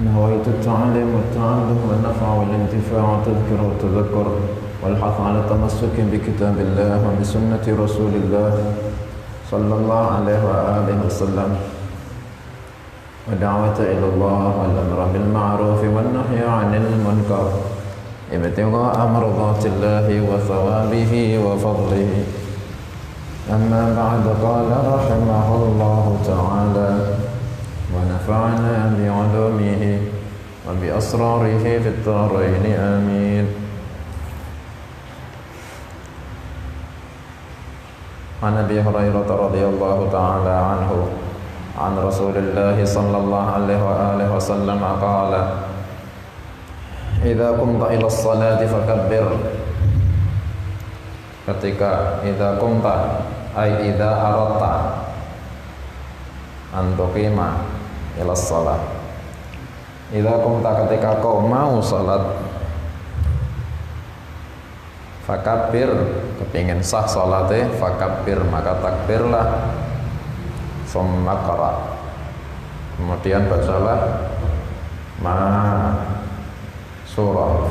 نويت التعلم والتعلم والنفع والانتفاع والتذكر والتذكر والحث على التمسك بكتاب الله وبسنة رسول الله صلى الله عليه وآله وسلم ودعوة إلى الله والأمر بالمعروف والنهي عن المنكر ابتغاء مرضات الله وثوابه وفضله. أما بعد، قال رحمه الله تعالى: ونفعنا بعلومه وبأسراره في الدارين آمين. عن أبي هريرة رضي الله تعالى عنه عن رسول الله صلى الله عليه وآله وسلم قال: إذا قمت إلى الصلاة فكبر. Ketika idza qumta ay idza aradta an tuqima ila shalah. Idza qumta, ketika kau mau salat, fakabbir, kepingin sah salate, fakabbir, maka takbirlah, summa qara, kemudian bacalah ma surah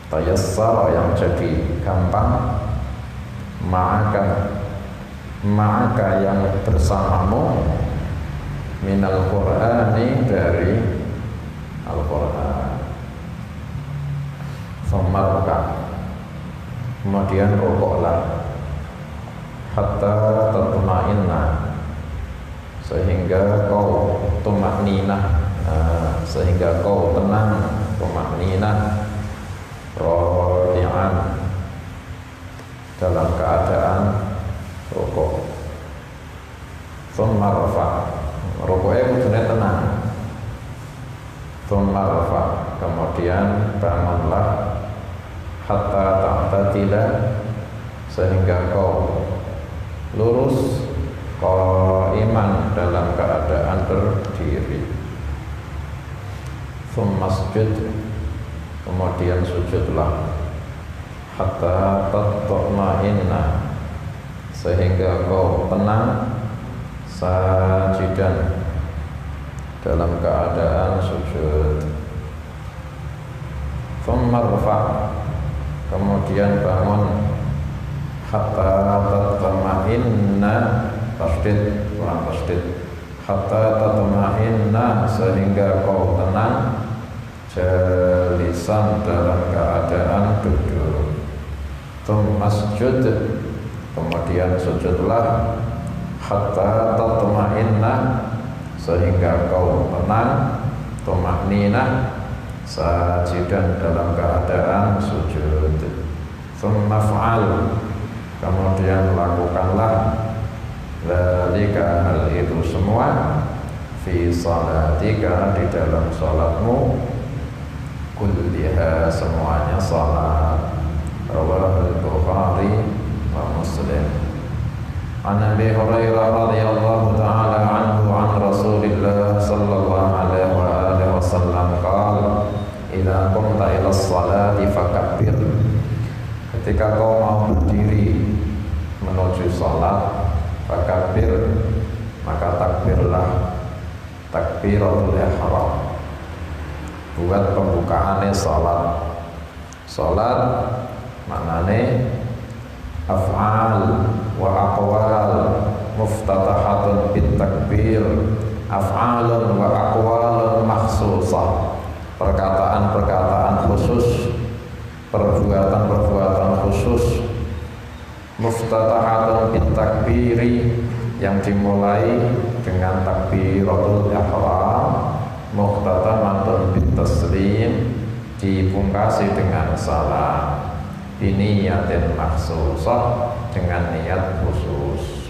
tayassara, yang jadi gampang, ma'aka yang bersamamu, minal qur'ani, dari Al-Qur'an. Summarka, kemudian rukuklah, hatta tatma'inna, sehingga kau tumakninah, sehingga kau tenang, tumakninah, rodi'an, dalam keadaan rukuk. Tsumma rafa, rukuknya kudune tenang. Tsumma rafa, kemudian bangunlah, hatta ta'tadila, sehingga kau lurus, qaiman, dalam keadaan berdiri. Tsumma sujud, kemudian sujudlah, hatta tatma'inna, sehingga kau tenang, sajidan, dalam keadaan sujud. Tsumma rfa, kemudian bangun, hatta tatma'inna, tasdid, kurang tasdid, hatta tatma'inna, sehingga kau tenang, jalisan, dalam keadaan duduk. Masjud, kemudian sujudlah, hatta tatma'inna, sehingga kau tenang, tumakninah, sajidan, dalam keadaan sujud. Tsumma fa'al, kemudian lakukanlah, dzalika, hal itu semua, fi salatika, di dalam salatmu, kulliha, semuanya salat. Rawahul Bukhari wa Muslim. An Abi Hurairah radhiyallahu ta'ala anhu an Rasulillah sallallahu alaihi wa alihi wasallam qala: idza qumta ila sholati fakabbir. Ketika kau mau berdiri menuju salat, fakabbir, maka takbirlah, takbiratul ihram, buat pembukaannya salat. Salat maknane af'al wa aqwal muftatahatun bit takbir, af'alun wa aqwalun makhsusah, perkataan-perkataan khusus, perbuatan-perbuatan khusus, muftatahatun bit takbiri, yang dimulai dengan takbiratul ihram, muftatahatun bit taslim, dipungkasi dengan salam, biniyatin makhsusah, dengan niat khusus.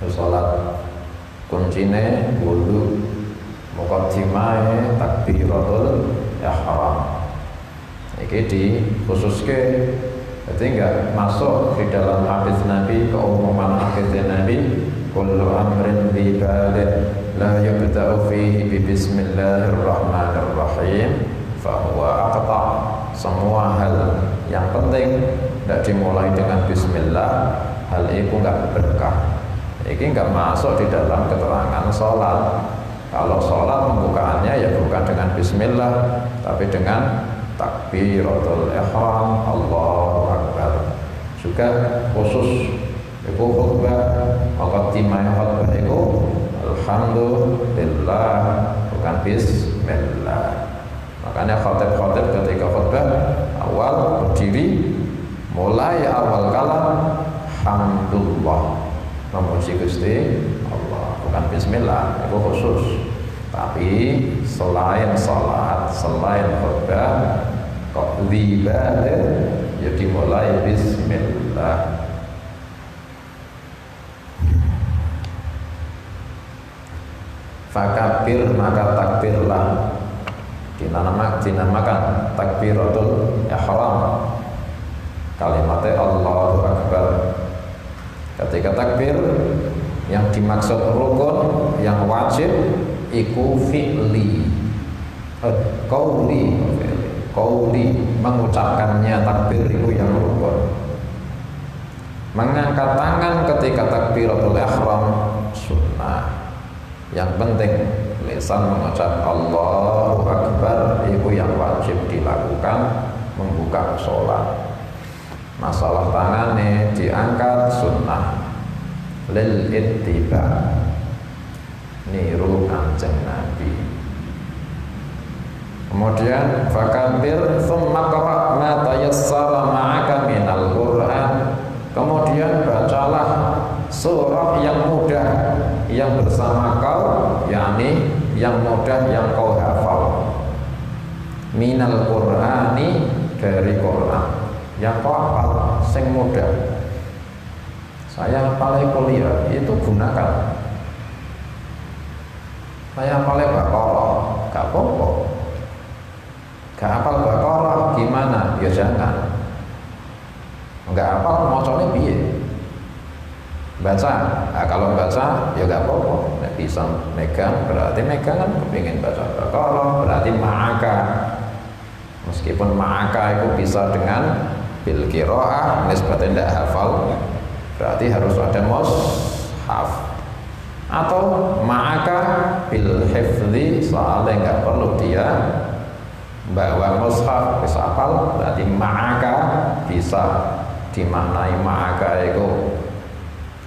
Salat kuncine wudu, muqaddimah takbiratul ihram. Iki dikhususke, jadi enggak masuk di dalam hadis Nabi, keumuman hadis Nabi, kullu amrin bi balin la yabda'u fihi bi bismillahirrahmanirrahim fahuwa aqta. Semua hal yang penting tidak dimulai dengan bismillah, hal itu enggak berkah. Ini enggak masuk di dalam keterangan sholat. Kalau sholat pembukaannya ya bukan dengan bismillah, tapi dengan takbiratul ihram, Allahu Akbar. Juga khusus itu khutbah, muqaddimah khutbah itu alhamdulillah, bukan bismillah. Makanya khatib-khatib ketika khutbah awal berdiri, mulai awal kalam hamdulillah, memuji Gusti Allah, bukan bismillah, itu khusus. Tapi selain salat, selain khutbah, kok ibadah ya dimulai bismillah. Fakabir, maka takbirlah, dinamakan takbiratul ihram, kalimatnya Allahu Akbar. Ketika takbir yang dimaksud rukun, yang wajib iku fi'li, qauli, mengucapkannya takbir itu yang rukun. Mengangkat tangan ketika takbiratul ihram sunnah. Yang penting lisan mengucap Allahu Akbar itu yang wajib dilakukan membuka sholat. Masalah tangannya diangkat sunnah lil ittiba, niru Kanjeng Nabi. Kemudian fakabir tsumma qra' ma tayassara ma'aka minal Qur'an. Kemudian bacalah surah yang mudah yang bersama kau, yakni yang mudah yang kau hafal. Minal Qur'ani, dari Quran yang kau hafal, sing mudah. Saya hafal kuliah itu gunakan. Saya hafal Baqarah, gak apa-apa. Gak hafal Baqarah gimana? Ya jangan. Gak hafal macane piye? Baca, nah, kalau baca ya gak apa-apa, nggak bisa megang, berarti megang kan kepingin baca Baqarah, berarti ma'aka. Meskipun ma'aka itu bisa dengan bil qiraah, nisbatnya tidak hafal, berarti harus ada mushaf. Atau ma'aka bil hifzi, soalnya nggak perlu dia bawa mushaf, bisa hafal, berarti ma'aka bisa dimaknai ma'aka itu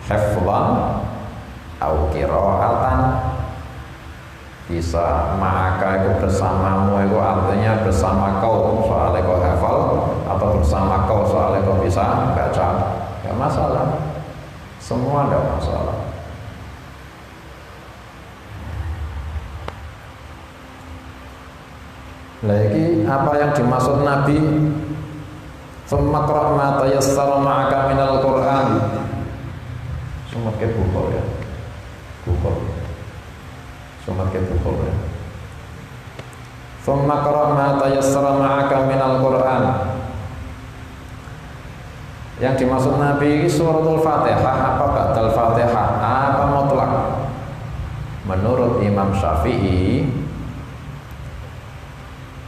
hifzan au qiraatan, bisa ma'aka itu bersamamu, itu artinya bersama kau soalnya kau hafal, atau bersama kau soalnya kau bisa baca, gak masalah, semua gak masalah. Lagi apa yang dimaksud Nabi tsumma qra' ma tayassara ma'aka minal Qur'an. Sumat ke Bukhari ya, sumat ke Bukhari ya. Tsumma qra' ma tayassara ma'aka minal Qur'an. Yang dimaksud Nabi suratul Fatihah apa ba'dal Fatihah, apa mutlak? Menurut Imam Syafi'i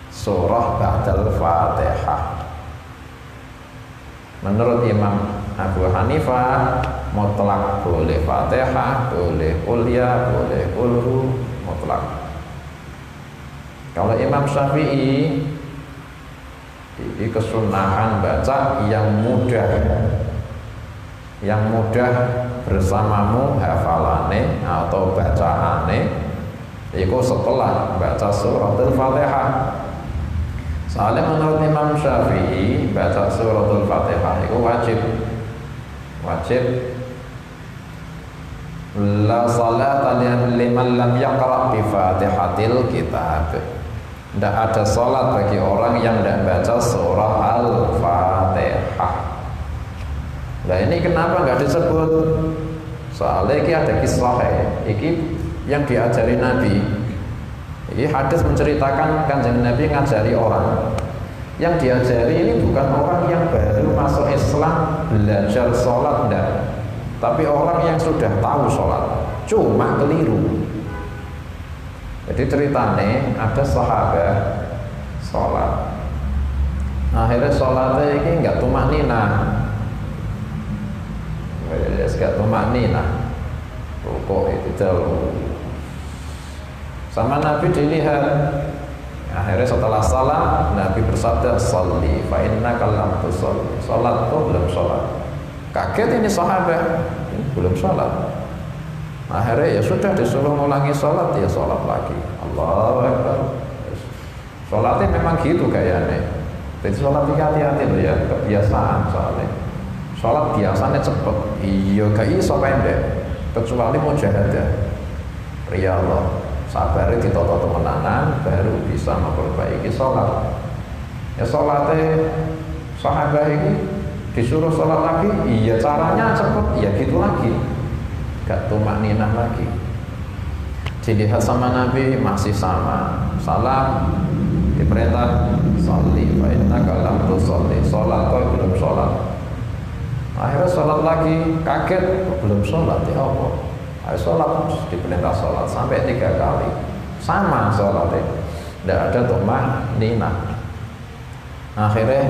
surah ba'dal Fatihah. Menurut Imam Abu Hanifah mutlak, boleh Fatihah, boleh Qulya, boleh Qulhu, mutlak. Kalau Imam Syafi'i ini kesunahan baca yang mudah bersamamu hafalane atau bacaane itu setelah baca suratul Fatihah. Soalnya menurut Imam Syafi'i baca suratul Fatihah itu wajib. La salata liman lam yaqra' bi Fatihatil Kitab. Tidak ada salat bagi orang yang tidak baca surah Al-Fatihah. Nah ini kenapa nggak disebut? Soalnya ini ada kisah ini yang diajari Nabi. Ini hadis menceritakan Kanjeng Nabi ngajari orang. Yang diajari ini bukan orang yang baru masuk Islam belajar sholat, enggak. Tapi orang yang sudah tahu sholat, cuma keliru. Jadi ceritanya ada sahabat sholat, akhirnya sholatnya ini enggak tumakninah, enggak tumakninah, rukuk itu jauh. sama Nabi dilihat. Akhirnya setelah salat Nabi bersabda, "Sholli fa innaka lam tusolli." Salat tuh belum salat. Kaget ini sahabat, belum salat. Akhirnya ya sudah disuruh ngulangi salat, ya salat lagi. Allahu Akbar. Salatnya memang gitu kayaknya. Jadi salat hati-hati loh ya, kebiasaan soalnya. Salat biasanya cepet, iya gak iso pendek. Kecuali mujahadah. Ya Allah, sabarnya ditata temenanan baru bisa memperbaiki salat. Ya salatnya sahabat ini disuruh salat lagi, iya caranya cepet, ya gitu lagi. Gak tumak ninah lagi. Dilihat sama Nabi masih sama. Salam diperintah sholli fa innaka lam tusolli. Salat kok belum salat. Akhirnya salat lagi, kaget belum salat ya apa? Ayo salat, diperintah salat sampai 3 kali. Sama salatnya. Tidak ada tumak ninah. Akhirnya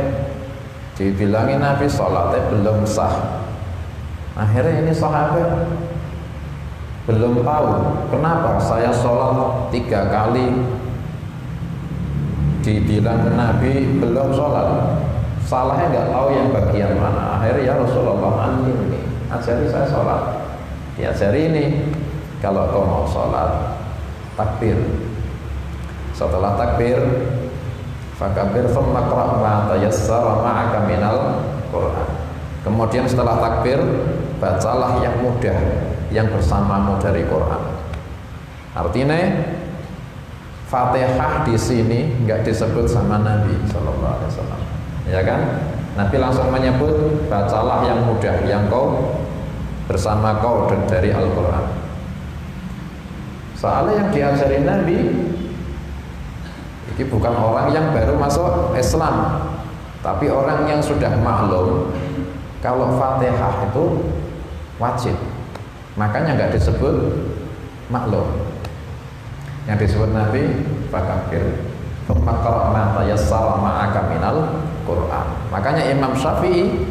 dibilangin Nabi salatnya belum sah. Akhirnya ini sahabat belum tahu kenapa saya sholat 3 kali dibilang Nabi belum sholat. Salahnya nggak tahu yang bagian mana. Akhirnya ya Rasulullah, ini ajari saya sholat. Diajari ini, kalau kau mau sholat takbir. Setelah takbir fakabir thumma qra' ma tayassara ma'aka minal Qur'an. Kemudian setelah takbir bacalah yang mudah yang bersamamu dari Quran. Artinya Fatihah di sini nggak disebut sama Nabi Sallallahu Alaihi Wasallam, ya kan? Nabi langsung menyebut bacalah yang mudah yang kau bersama kau dari Al-Quran. Soalnya yang diajarin Nabi ini bukan orang yang baru masuk Islam, tapi orang yang sudah maklum kalau Fatihah itu wajib. Makanya nggak disebut maklum. Yang disebut Nabi fakabir thumma qra' ma tayassara ma'aka minal Qur'an. Makanya Imam Syafi'i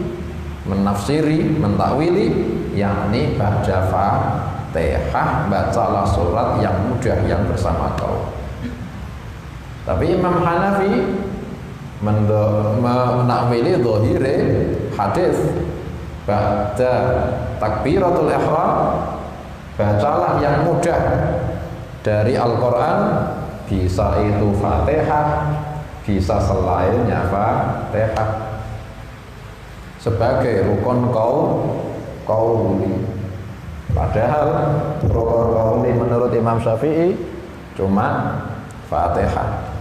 menafsiri, mentakwili, yakni baca Fatihah, bacalah surat yang mudah yang bersama kau. Tapi Imam Hanafi menakwili zahire hadis ba'da takbiratul ihram, bacalah yang mudah dari Al-Quran, bisa itu Fatihah, bisa selainnya Fatihah, sebagai rukun qauli. Padahal rukun qauli menurut Imam Syafi'i cuma Fatihah.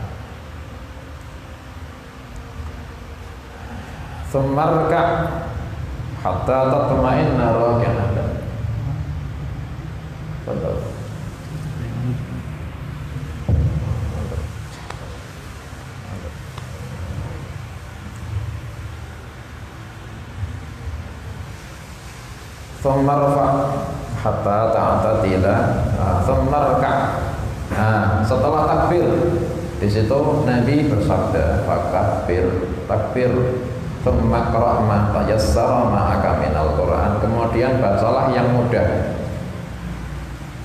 Tsummarka hatta tatma'inna raki'atan. Betul. Tsummarfa hatta ta'tadila. Tsummarka. Nah, setelah takbir di situ Nabi bersabda fakabir, takbir. Tsumma qra' ma tayassara ma'aka minal Qur'an. Kemudian bacalah yang mudah.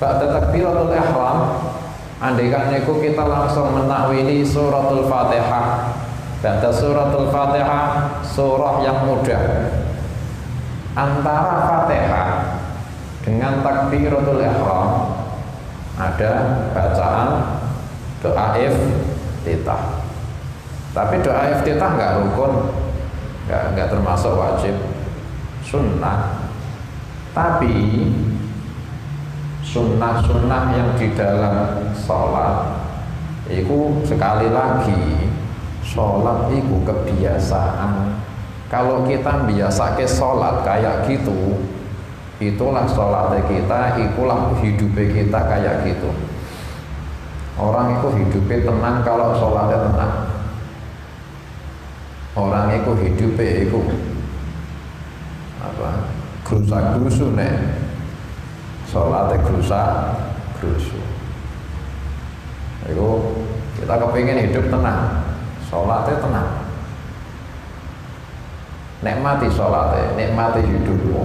Ba'da takbiratul ihram, andaikan niku kita langsung menakwili suratul Fatihah. Ba'da suratul Fatihah, surah yang mudah. Antara Fatihah dengan takbiratul ihram ada bacaan doa iftitah. Tapi doa iftitah enggak rukun, enggak termasuk wajib, sunnah. Tapi sunnah-sunnah yang di dalam sholat itu sekali lagi, sholat itu kebiasaan. Kalau kita biasa ke sholat kayak gitu, itulah sholatnya kita, itulah hidupnya kita kayak gitu. Orang itu hidupnya tenang kalau sholatnya tenang. Orang itu hidupnya itu apa? Gerusa-gerusu nih. Sholatnya gerusa-gerusu. Itu kita kepingin hidup tenang, sholatnya tenang. Nikmati sholatnya, nikmati hidupmu.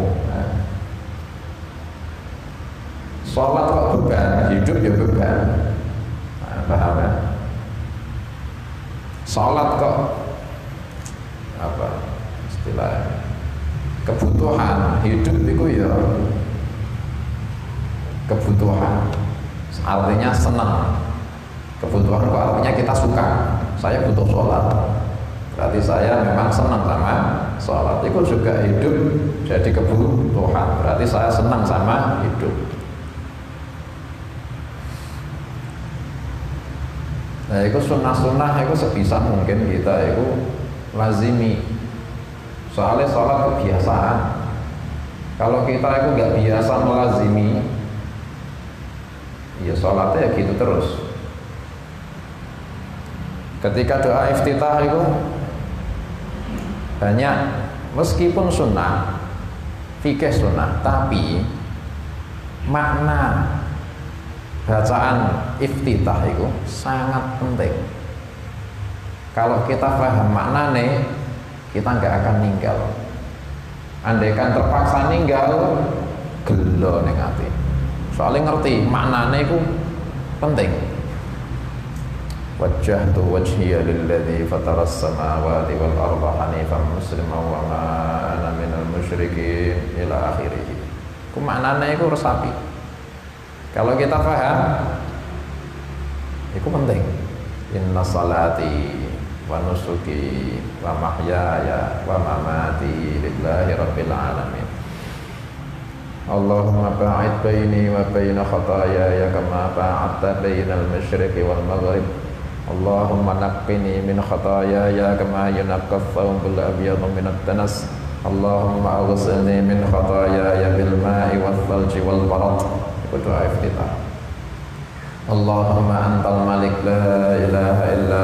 Sholat kok beban, hidup ya beban. paham ya? Sholat kok apa istilahnya kebutuhan hidup itu ya kebutuhan, artinya senang. Kebutuhan itu artinya kita suka. Saya butuh sholat, berarti saya memang senang sama sholat. Itu juga hidup jadi kebutuhan, berarti saya senang sama hidup. Nah, itu sunnah-sunnah itu sebisa mungkin kita itu lazimi. Soalnya sholat kebiasaan. Kalau kita itu nggak biasa melazimi, ya sholatnya ya gitu terus. Ketika doa iftitah itu banyak, meskipun sunnah, fikih sunnah, tapi makna bacaan iftitah itu sangat penting. Kalau kita paham maknanya, kita nggak akan ninggal. Andaikan terpaksa ninggal, gelo ning ati. Soalnya ngerti maknanya itu penting. Wajjahtu wajhiya lilladzi fataras samawati wal arda hanifan musliman wa ma ana minal musyrikin ila akhirih. Ku maknanya itu resapi. Kalau kita paham, itu penting. Inna salati wa nusuki wa mahyaya wa mamati lillahi rabbil alamin. Allahumma ba'id baini wa baina khataayaya kama ba'adta bainal masyriqi wal maghrib. Allahumma naqqini min khataayaya kama yunqqa ath-thawbul abyadu min ad-danas. Allahumma aghsilni min khataayaya bil ma'i wath thalji wal barad. Doa iftitah. Allahumma antal malik la ilaha illa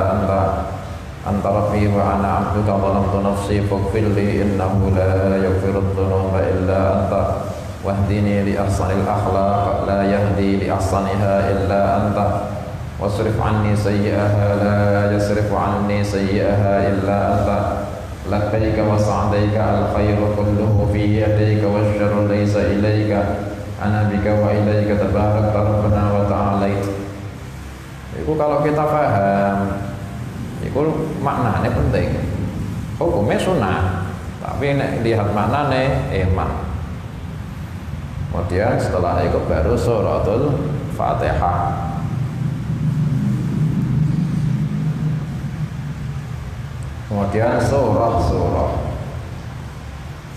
anta rabbi wa ana abduka zalamtu nafsi faghfir li innahu la yaghfiru dhunuba illa anta wahdini li ahsanil akhlaq la yahdi li ahsaniha illa anta wasrif anni sayyi'aha la yasrifu anni sayyi'aha illa anta labbaika wa sa'daika al khairu kulluhu fi yadayka wa syarru laysa ilayka ana bika wa ilaika tabarakta rabbana wa ta'alait. Itu kalau kita paham, itu maknanya penting. Hukumnya sunnah, tapi nek lihat maknanya iman. Kemudian setelah itu baru suratul Fatihah. Kemudian surah.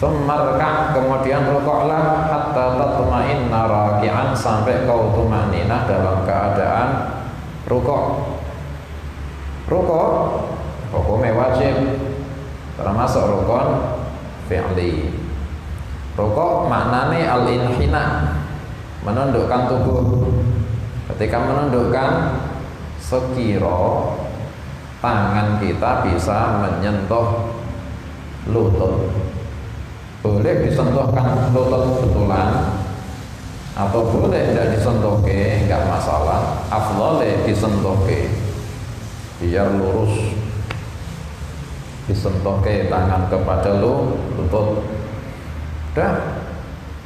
Tsummarka, kemudian rukuklah hatta tatma'inna raki'an, sampai kau tumaninah dalam keadaan rukuk. Rukuk hukumnya wajib, termasuk rukun fi'li. Rukuk maknanya al-inhina, menundukkan tubuh. Ketika menundukkan, sekira tangan kita bisa menyentuh lutut. Boleh disentuhkan lutut betulan atau boleh tidak disentuh ke, enggak masalah. Afdhalnya disentuh ke biar lurus, disentuh ke tangan kepada lutut. Dah,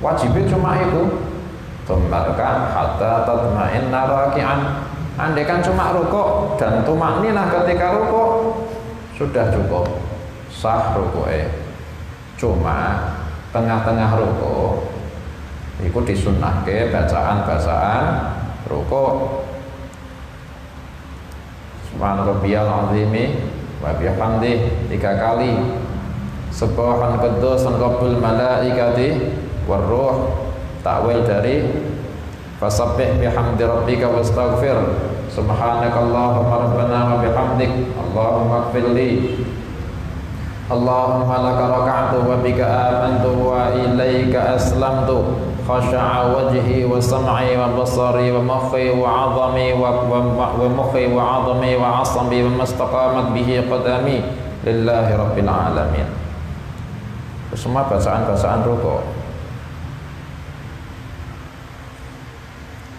wajibnya cuma itu. Tsummarka hatta tatma'inna raki'an. Andaikan cuma rukuk dan tumakninah ketika rukuk sudah cukup, sah rukuknya. Cuma tengah-tengah rukuk itu disunnahke bacaan-bacaan rukuk. Subhana rabbiyal azimi wa bihamdihi 3 kali. Subhan quddusun rabbul malaikati war ruh. Takwil dari fasabbih bihamdi rabbika wastaghfir. Subhanakallahumma rabbana wa bihamdik. Allahumma ighfirli. Allahumma laka raka'tu wa bika amantu wa ilaika aslamtu. Khasha'a wajhi wa sam'i wa basari wa mukhi wa 'azami wa mukhi wa 'azami wa 'asabi wa mastaqamat bihi qadami lillahi rabbil alamin. Semua bacaan-bacaan rukuk.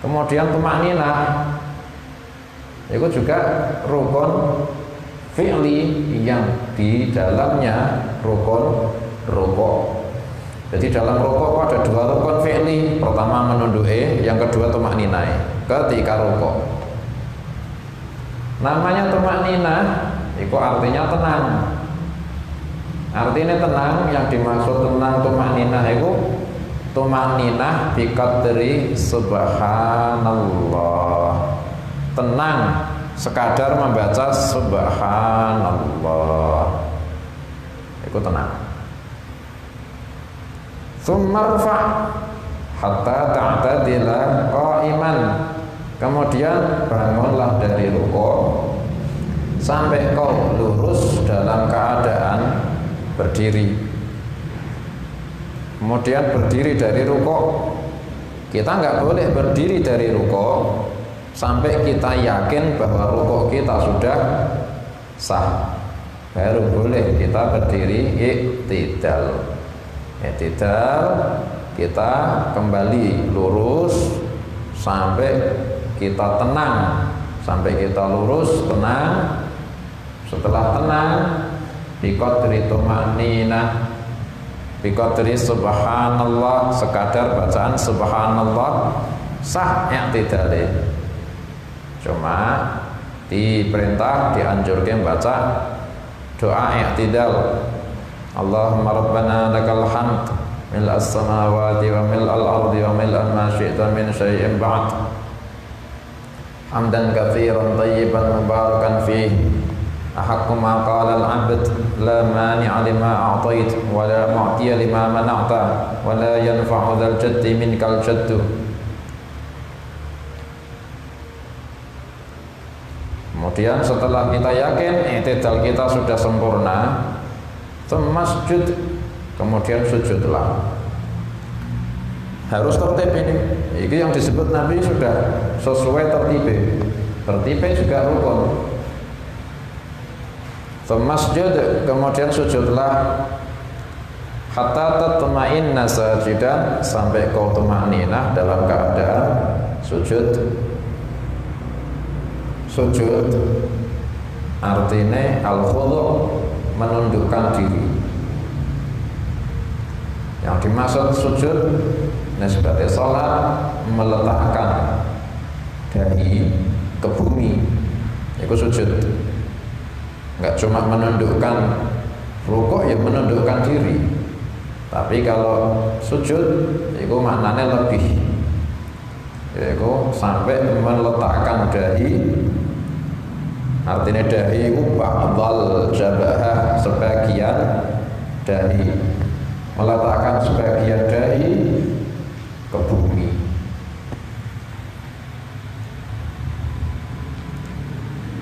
Kemudian tumakninah itu juga rukun fi'li yang di dalamnya rukun rukuk. Jadi dalam rukuk ada 2 rukun fi'li. Pertama menunduk, yang kedua tumakninah ketika rukuk. Namanya tumakninah itu artinya tenang. Artinya tenang, yang dimaksud tenang tumakninah itu tumakninah biqadri subhanallah. Tenang sekadar membaca subhanallah. Itu tenang. Tsummarfa hatta ta'tadila qa'iman. Kemudian bangunlah dari rukuk sampai kau lurus dalam keadaan berdiri. Kemudian berdiri dari rukuk. Kita nggak boleh berdiri dari rukuk sampai kita yakin bahwa rukuk kita sudah sah. Baru boleh kita berdiri i'tidal. I'tidal, kita kembali lurus sampai kita tenang, sampai kita lurus tenang. Setelah tenang, biqadri tumakninah, biqadri subhanallah, sekadar bacaan subhanallah sah i'tidale. Cuma diperintah, dianjurkan baca doa i'tidal. Allahumma rabbana lakal hamd mil'as samawati wa mil'al ardi wa mil'a ma syi'ta min syai'in ba'd hamdan katsiran tayyiban mubarakan fih ahaqqu ma qala al-'abd la mani'a lima a'tait wa la mu'tiya lima mana'ta wa la yanfa'u dzal jaddi minkal jaddu. Kemudian setelah kita yakin i'tidal kita sudah sempurna, masjud, kemudian sujudlah. Harus tertib ini. Ini yang disebut Nabi sudah sesuai tertib. Tertib juga rukun. Masjud, kemudian sujudlah. Hatta tatma'inna sajidan, sampai kau tumakninah dalam keadaan sujud. Sujud artinya al-khudu', menundukkan diri. Yang dimaksud sujud sebagai sholat, meletakkan dahi ke bumi, itu sujud. Enggak cuma menundukkan rukuk, ya menundukkan diri. Tapi kalau sujud itu maknanya lebih, yaitu sampai meletakkan dahi. Artinya dahi itu ba'dal jabahah, sebagian dahi, meletakkan sebagian dahi ke bumi.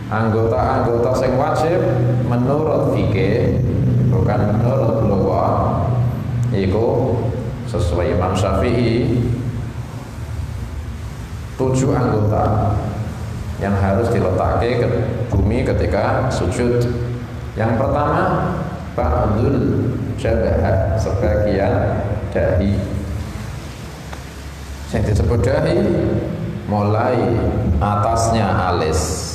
Anggota-anggota yang wajib menurut fikih, bukan menurut lughah, itu sesuai Imam Syafi'i 7 anggota yang harus diletakkan ke bumi ketika sujud. Yang pertama, ba'dul jabah, sebagian dahi. Yang disebut dahi mulai atasnya alis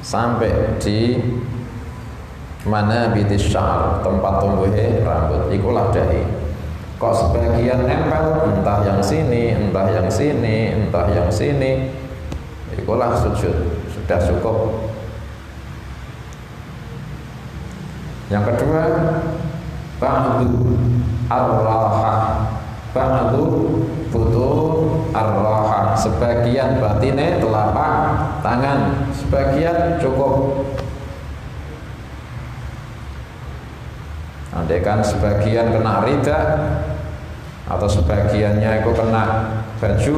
sampai di mana bitis syar, tempat tumbuhnya rambut, ikulah dahi. Kok sebagian nempel, entah yang sini, entah yang sini, entah yang sini, ikulah sujud, sudah cukup. Yang kedua, ba'du ar-rahah, ba'du butun ar-rahah, sebagian batine telapak tangan, sebagian cukup. Andaikan sebagian kena rida, atau sebagiannya itu kena baju,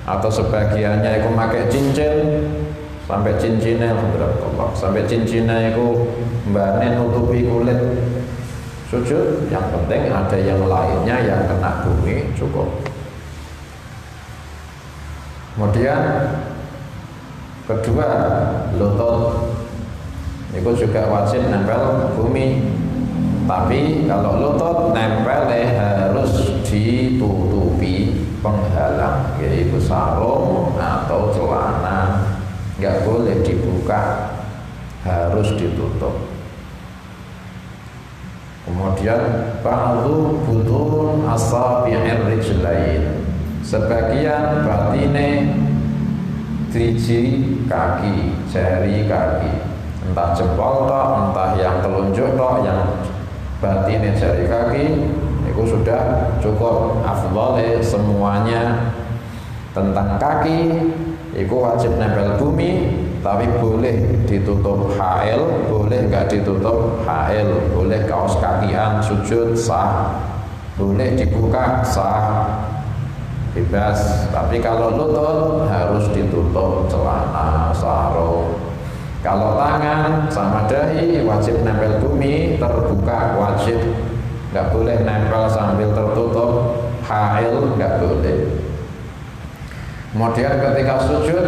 atau sebagiannya itu pakai cincin sampai cincinnya, sampai cincinnya itu mbaknya nutupi kulit, sujud. Yang penting ada yang lainnya yang kena bumi, cukup. Kemudian kedua, lutut itu juga wajib nempel bumi. Tapi kalau lutut nempel harus ditutupi penghalang, yaitu sarung atau celana, nggak boleh dibuka, harus ditutup. Kemudian ba'du butun asabi'ir rijlain, sebagian batine driji kaki, jari kaki, entah jempol tok, entah yang telunjuk tok, yang batinnya jari kaki, itu sudah cukup. Afdhal semuanya tentang kaki, itu wajib nempel bumi, tapi boleh ditutup hail, boleh nggak ditutup hail, boleh kaos kakian sujud sah, boleh dibuka sah, bebas. Tapi kalau lutut harus ditutup, celana, sarung. Kalau tangan sama dahi wajib nempel bumi, terbuka wajib, nggak boleh nempel sambil tertutup. Hail nggak boleh. Kemudian ketika sujud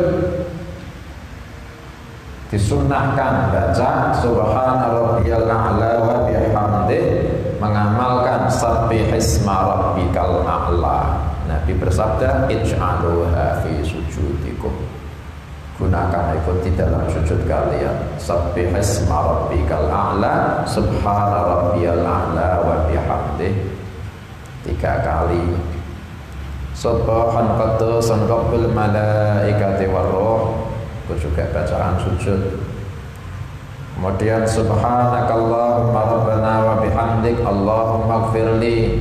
disunnahkan baca subhana rabbiyal a'la wa bihamdih, mengamalkan sabbihisma rabbikal a'la. Nabi bersabda, ij'aluha fi sujudikum, gunakan itu di dalam sujud kalian. Sabbihisma rabbikal a'la, subhana rabbiyal a'la wa bihamdih 3 kali. Subhan qaddusan rabbil malaikati warruh, itu juga bacaan sujud. Kemudian subhanakallahumma rabbana wa bihamdik allahumma gfirli,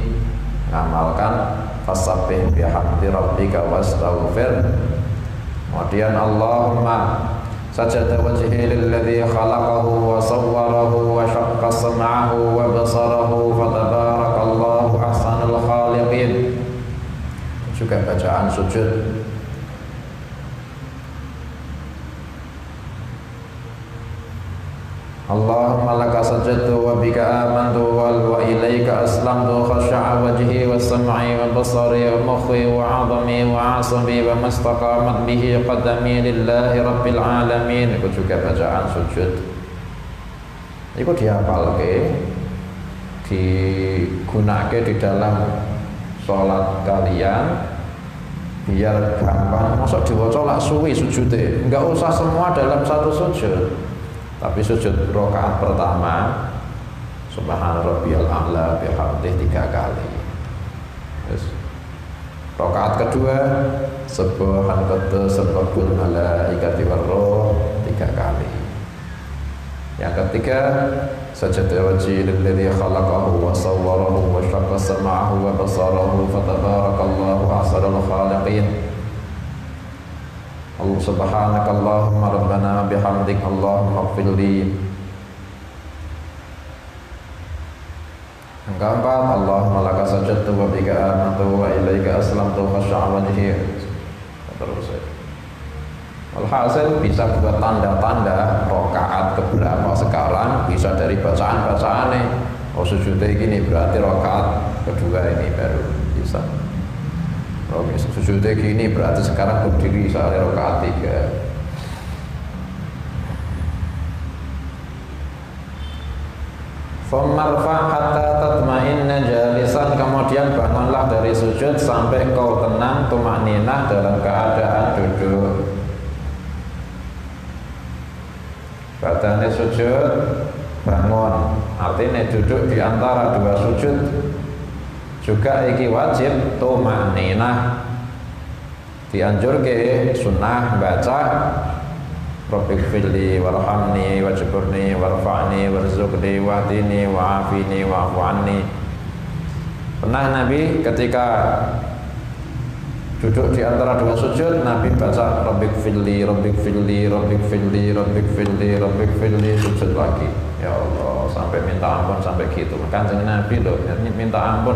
ngamalkan fasabbih bihamdi rabbika wastaghfir. Kemudian Allahumma sajada wajhi lilladzi khalaqahu wa sawwarahu wa syaqqa sam'ahu wa basarahu fatabarakallahu ahsanul khaliqin, juga bacaan sujud. Allahumma laka sajadtu wa bika amantu wa ilaika aslamtu khasha'a wajhi wa sam'i wa basari wa mukhi wa 'azami wa 'asabi wa mastaqamat bihi qadami lillahi rabbil alamin. Itu juga bacaan sujud. Itu dihafalke, digunakake di dalam sholat kalian biar gampang. Masa diwaca lak suwi sujude, enggak usah semua dalam satu sujud. Tapi sujud rakaat pertama subhana rabbiyal a'la bihamdih 3 kali. Terus rakaat kedua subhan qaddus rabbul malaikati warruh 3 kali. Yang ketiga sajada wajhi lilladzi khalaqahu wa sawwarahu wa syaqqa sam'ahu wa basarahu fatabarakallahu ahsanul khaliqin. Subhanakallahumma rabbana bihamdik allahumma ighfirli. Yang keempat Allahumma laka sajadtu wa bika amantu wa ilaika aslamtu khasha'a wajhi. Terus alhasil bisa buat tanda-tanda rakaat keberapa sekarang, bisa dari bacaan-bacaannya. Oh sujudnya gini berarti rakaat kedua ini baru bisa. Oke, sujudnya gini berarti sekarang berdiri saat rakaat 3. Famarfa hatta tatma'inna jalisan, kemudian bangunlah dari sujud sampai kau tenang tumakninah dalam keadaan duduk. Badannya sujud, bangun, artinya duduk di antara 2 sujud. Juga iki wajib tumakninah, dianjurke sunnah baca Rabbighfirli warhamni wajburni warfa'ni warzuqni wahdini wa'afini wa'fu anni. Pernah Nabi ketika duduk di antara 2 sujud, Nabi baca Rabbighfirli Rabbighfirli Rabbighfirli Rabbighfirli Rabbighfirli, sujud lagi. Ya Allah, sampai minta ampun sampai gitu. Kanjeng Nabi loh minta ampun,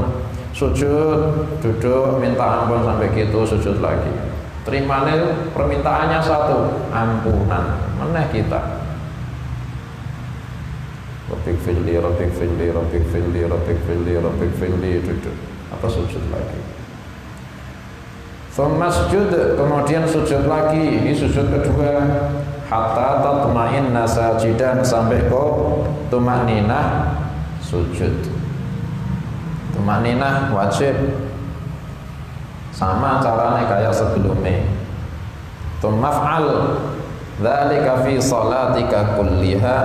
sujud, duduk, minta ampun sampai gitu, sujud lagi. Terimane permintaannya 1, ampunan. Meneh kita. Rabbighfirli Rabbighfirli Rabbighfirli Rabbighfirli Rabbighfirli, duduk atau sujud lagi. Sujud, kemudian sujud lagi. Ini sujud kedua. Hatta tatma'inna sajidan, sampai kau tumakninah sujud. Tumakninah wajib, sama caranya kayak sebelumnya. Tumaf'al, dzalika fi salatika kulliha,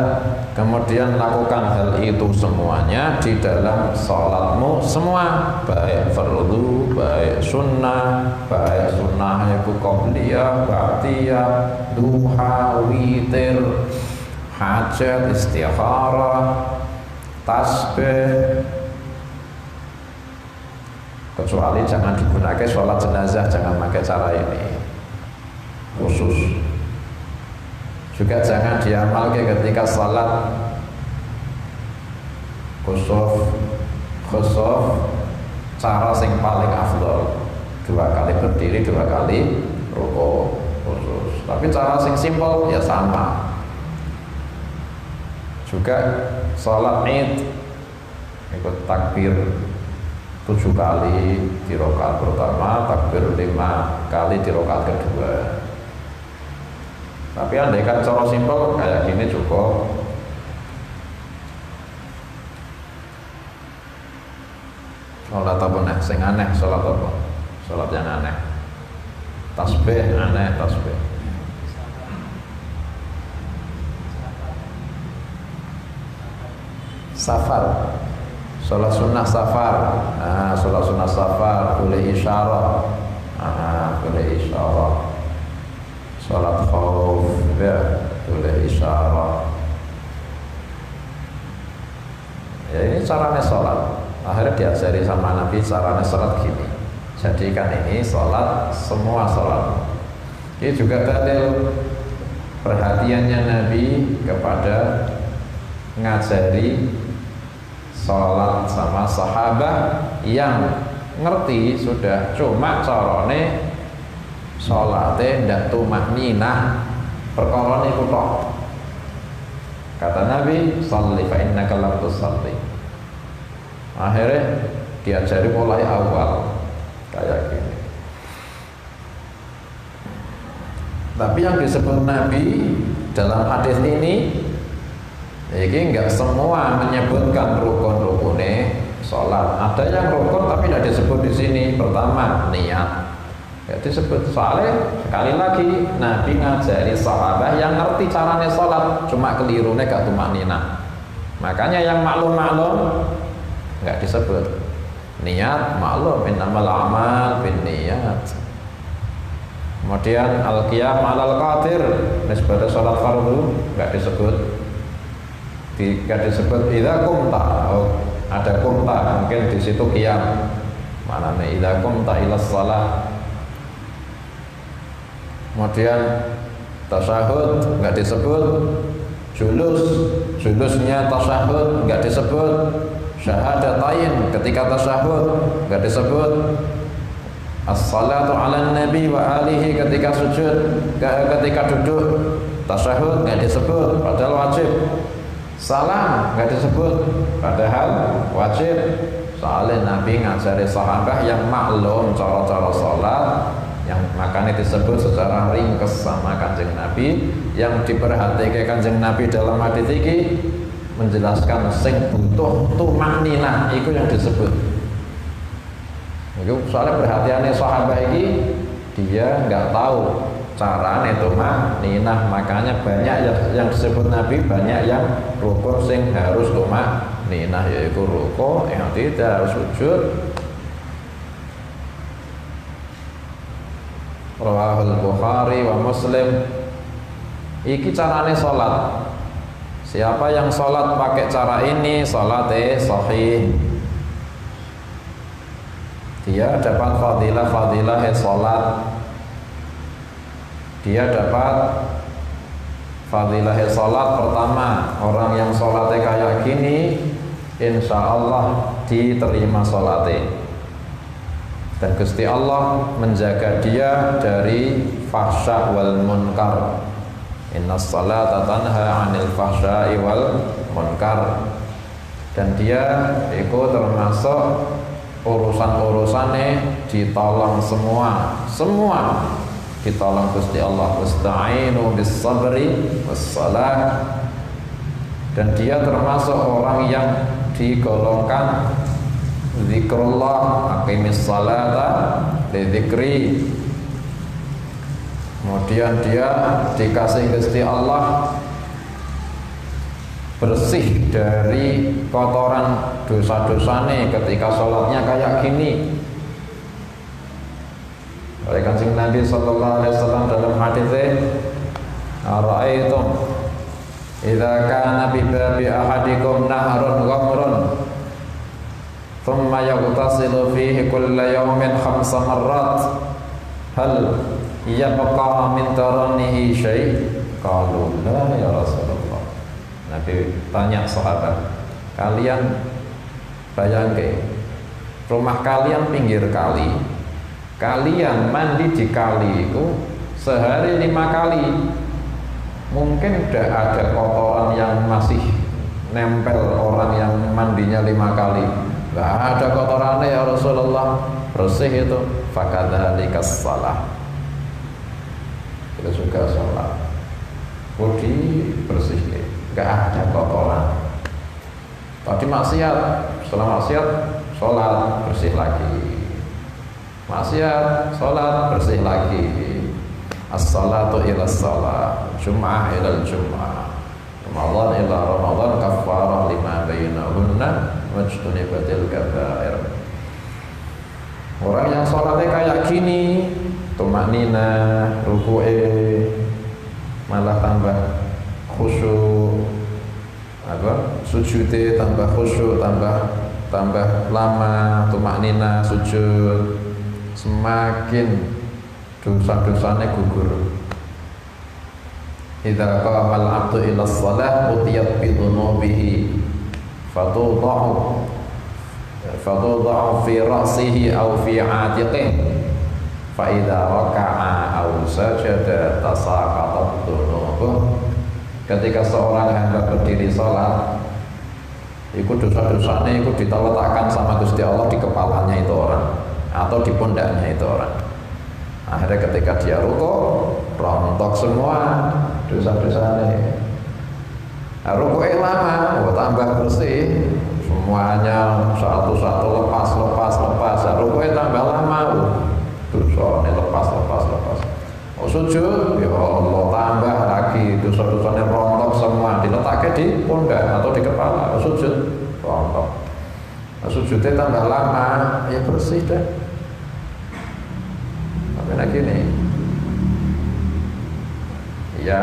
kemudian lakukan hal itu semuanya di dalam salatmu semua, baik fardu, baik sunnah, baik sunnah itu qabliyah, ba'diyah, duha, witir, hajat, istikharah, tasbih. Kecuali jangan digunakan sholat jenazah, jangan pakai cara ini khusus. Juga jangan diamalkan ketika sholat khusuf, cara yang paling afdol 2 kali berdiri, 2 kali rukuk khusus. Tapi cara yang simpel ya sama. Juga sholat Id ikut takbir 7 kali di rakaat pertama, takbir 5 kali di rakaat kedua. Tapi andaikan cara simpel kayak gini cukup. Sholat apa nih? Sing aneh sholat apa? Sholat yang aneh. Tasbih aneh, tasbih. Safar. Sholat sunnah safar, sholat sunnah safar boleh isyarah, boleh isyarah. Sholat khauf ya boleh isyarah. Ya ini caranya sholat. Akhirnya diajari sama Nabi caranya sholat gini. Jadikan ini sholat, semua sholat. Ini juga dalil perhatiannya Nabi kepada ngajari sholat sama sahabat yang ngerti sudah, cuma carane sholatnya ndak tumaninah, perkara niku tok. Kata Nabi, sholli fa innaka lam tusalli. Akhirnya diajari mulai awal kayak gini. Tapi yang disebut Nabi dalam hadis ini, ini enggak semua menyebutkan rukun-rukunnya sholat. Ada yang rukun tapi tidak disebut di sini. Pertama niat, ya disebut. Soalnya sekali lagi Nabi ngajari sahabat yang ngerti caranya sholat, cuma kelirunya gak tumakninah. Makanya yang maklum nggak disebut. Niat maklum, innamal a'mal binniyat. Kemudian al-qiyam 'alal qadir, nisbah sholat fardu nggak disebut. Tidak disebut idza qumta, ada qumta, mungkin di situ qiyam. Mana nih idza qumta ila shalah. Kemudian tasyahud nggak disebut, julusnya tasyahud nggak disebut, syahadatain ketika tasyahud nggak disebut, as-salatu 'alan nabi wa alihi ketika sujud, ketika duduk tasyahud nggak disebut padahal wajib. Salam nggak disebut padahal wajib. Soalnya Nabi ngajari sahabat yang maklum cara-cara sholat, yang makanya disebut secara ringkes sama Kanjeng Nabi. Yang diperhatikan Kanjeng Nabi dalam hadis ini menjelaskan sing butuh tumakninah, itu yang disebut. Itu soalnya perhatiannya sahabat ini, dia nggak tahu carane tumakninah, makanya banyak yang disebut Nabi, banyak yang rukun sing harus tumakninah, yaitu rukun yang tidak harus sujud. Rawahul Bukhari wa Muslim. Iki carane sholat. Siapa yang sholat pakai cara ini, sholatnya sahih. Dia dapat fadilah sholat. Dia dapat fadilah sholat. Pertama, orang yang sholatnya kayak gini, insya Allah diterima sholatnya. Dan Gusti Allah menjaga dia dari fahsya wal munkar. Innas salata tanha 'anil fahsya'i wal munkar. Dan dia itu termasuk urusan-urusannya ditolong semua ditolong Gusti Allah. Wasta'inu bis sabri was salah. Dan dia termasuk orang yang digolongkan zikrullah, aqimis salata li dzikri. kemudian dia dikasih Gusti Allah bersih dari kotoran dosa-dosane ketika sholatnya kayak gini. Oleh Kanjeng Nabi sallallahu alaihi wasallam dalam hadisnya, "Ara'aitum idza kana bi babi ahadikum nahrun ghamrun thumma yaghtasilu fihi kulla yawmin 5 marrat hal yabqa min daranihi syai'?" Qalu la ya Rasulullah. Nabi tanya sahabat, kalian bayangke rumah kalian pinggir kali, kalian mandi di kali itu sehari 5 kali, mungkin tidak ada kotoran yang masih nempel orang yang mandinya 5 kali. Nggak ada kotorannya ya Rasulullah, bersih itu. Fakadzalikas shalah, itu juga sholat budi bersih, nggak ada kotoran. Tadi maksiat, setelah maksiat sholat bersih lagi, maksiat sholat bersih lagi. As-salatu ila salat, Jum'ah ila Jum'ah, Ramadan ila Ramadan, kafarah lima bainahunna majtunibatil kabair. Orang yang sholatnya kayak gini, tumaknina, ruku'e malah tambah khusyuk, sujudnya tambah khusyuk, tambah lama, tumaknina sujud, semakin dosa-dosanya gugur. Idza qamal 'abdu ila shalah utiyat bi dhunubihi fatudha'u fi ra'sihi aw fi 'atiqihi fa idza raka'a aw sajada tasaqatat dhunubuh. Ketika seorang hamba berdiri salat, itu dosa-dosanya itu diletakkan sama Gusti Allah di kepalanya itu orang atau di pundaknya itu orang. Akhirnya ketika dia rukuk, rontok semua dosa-dosanya. Nah, rukuknya lama, tambah bersih, semuanya satu-satu lepas. Nah, rukuknya tambah lama, dosanya lepas. Sujud, ya Allah, tambah lagi dosa-dosanya rontok semua, diletaknya di pundak atau di kepala. Sujud, rontok. Nah, sujudnya tambah lama, ya bersih deh. Nah gini, ya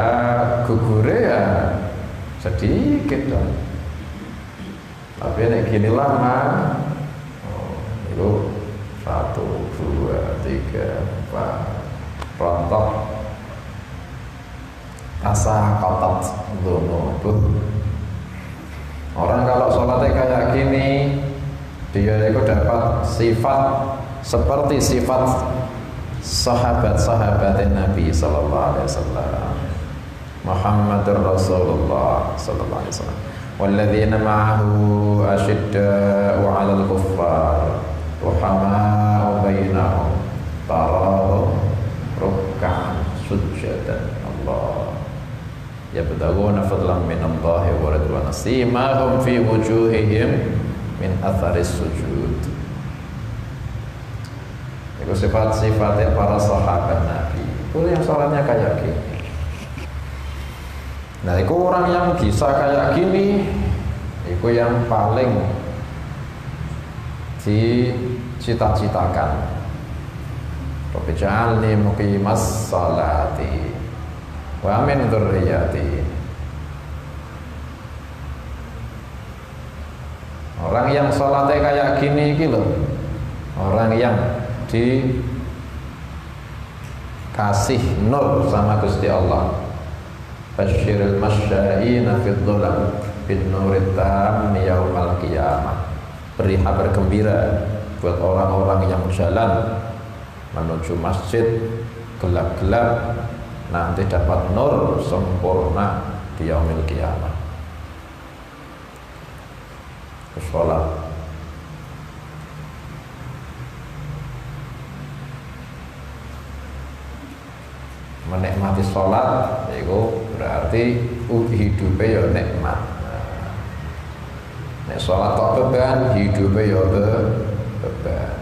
gugure ya sedikit dong. Tapi nek gini lama, itu 1, 2, 3, 4 rontok. Asa kotot dhunubuh. Orang kalau sholatnya kayak gini, dia itu dapat sifat seperti sifat sahabat-sahabat Nabi sallallahu alaihi wasallam. Muhammadur Rasulullah sallallahu alaihi wasallam. Walladzina ma'ahu asyidda'u 'alal kuffar ruhama'u bainahum tarahum ruk'an sujadan. Allah yabtaghuna fadlan min Allah wa ridwana simahum fi wujuhihim min atharis sujud. Itu sifat-sifatnya para sahabat Nabi. Itu yang sholatnya kayak gini. Nah, itu orang yang bisa kayak gini, itu yang paling dicita-citakan. Rabbi ja'alni muqimas salati wa min dzurriyyati. Orang yang sholatnya kayak gini gitu, orang yang dikasih nur sama Gusti Allah. Basyiril masya'ina fid dhulam bin nurit tam yaumal qiyamah. Beri kabar gembira buat orang-orang yang jalan menuju masjid gelap-gelap, nanti dapat nur sempurna di yaumil qiyamah. Sholat menikmati sholat itu berarti hidupnya ya nikmat. Nek sholat kok beban, hidupnya ya beban.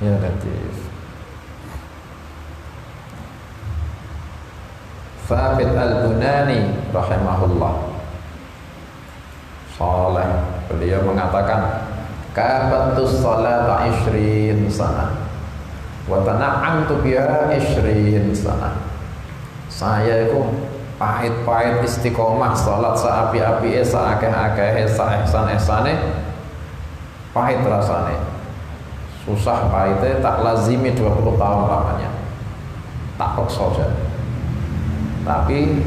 Ya Latif. Thabit Al-Bunani rahimahullah saleh, beliau mengatakan kabatus salata 20 sana wa tana'amtu biha 20 sana. Saya itu pahit-pahit istiqomah salat saapi-api saakeh-akeh saehsan-ehsane, pahit rasane, susah pahitnya, tak lazimi 20 tahun lamanya, tak paksa saja. Tapi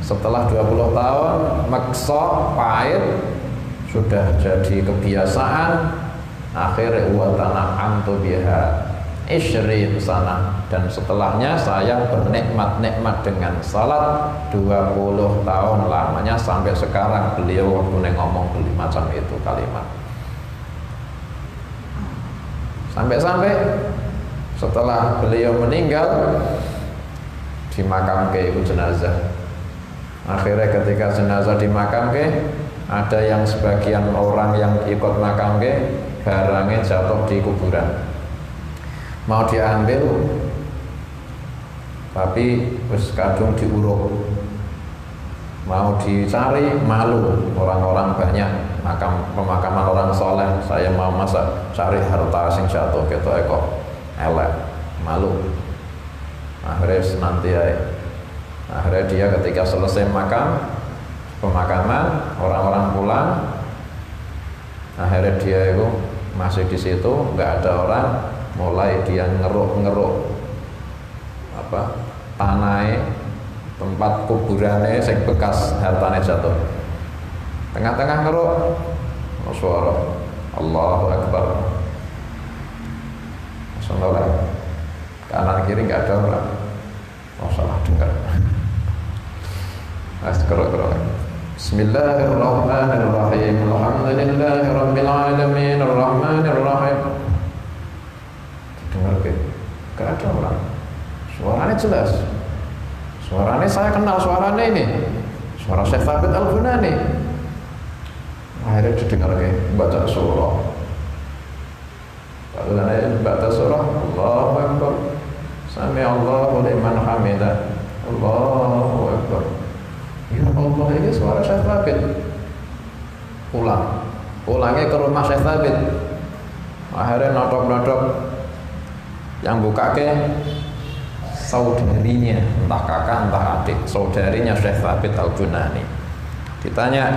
setelah 20 tahun maksa pahit, sudah jadi kebiasaan, akhirnya wa tana'amtu biha 20 sana, dan setelahnya saya bernikmat-nikmat dengan salat 20 tahun lamanya sampai sekarang. Beliau waktu ngomong beli macam itu kalimat, sampai-sampai setelah beliau meninggal dimakamke ibu jenazah. Akhirnya ketika jenazah dimakamke, ada yang sebagian orang yang ikut makamke barangnya jatuh di kuburan, mau diambil tapi wis kadung diuruk, mau dicari malu orang-orang banyak, pemakaman orang soleh, saya mau masa cari harta sing jatuh gitu kok elek, malu. Akhirnya nanti akhirnya dia ketika selesai pemakaman, orang-orang pulang, akhirnya dia itu masih di situ, nggak ada orang, mulai dia ngeruk tanah tempat kuburannya sing bekas hartanya jatuh. Tengah-tengah ngeruk, suara Allahu Akbar, salah kanan kiri nggak ada orang, salah dengar. Astagfirullah. Bismillahirrahmanirrahim. Alhamdulillahirabbil alamin arrahmanir rahim. Dengar ke? Gak ada orang. Suaranya jelas. Suaranya saya kenal suaranya ini. Suara Syekh Thabit Al-Bunani. Akhirnya didengar ke baca surah. Lalu baca surah Allahu Akbar. Sami Allahu liman hamidah. Allahu Akbar. Ya Allah, ini suara Syekh Thabit. Pulangnya ke rumah Syekh Thabit. Akhirnya nodok-nodok, yang buka ke saudarinya, entah kakak entah adik, saudarinya Syekh Thabit Al-Bunani. Ditanya,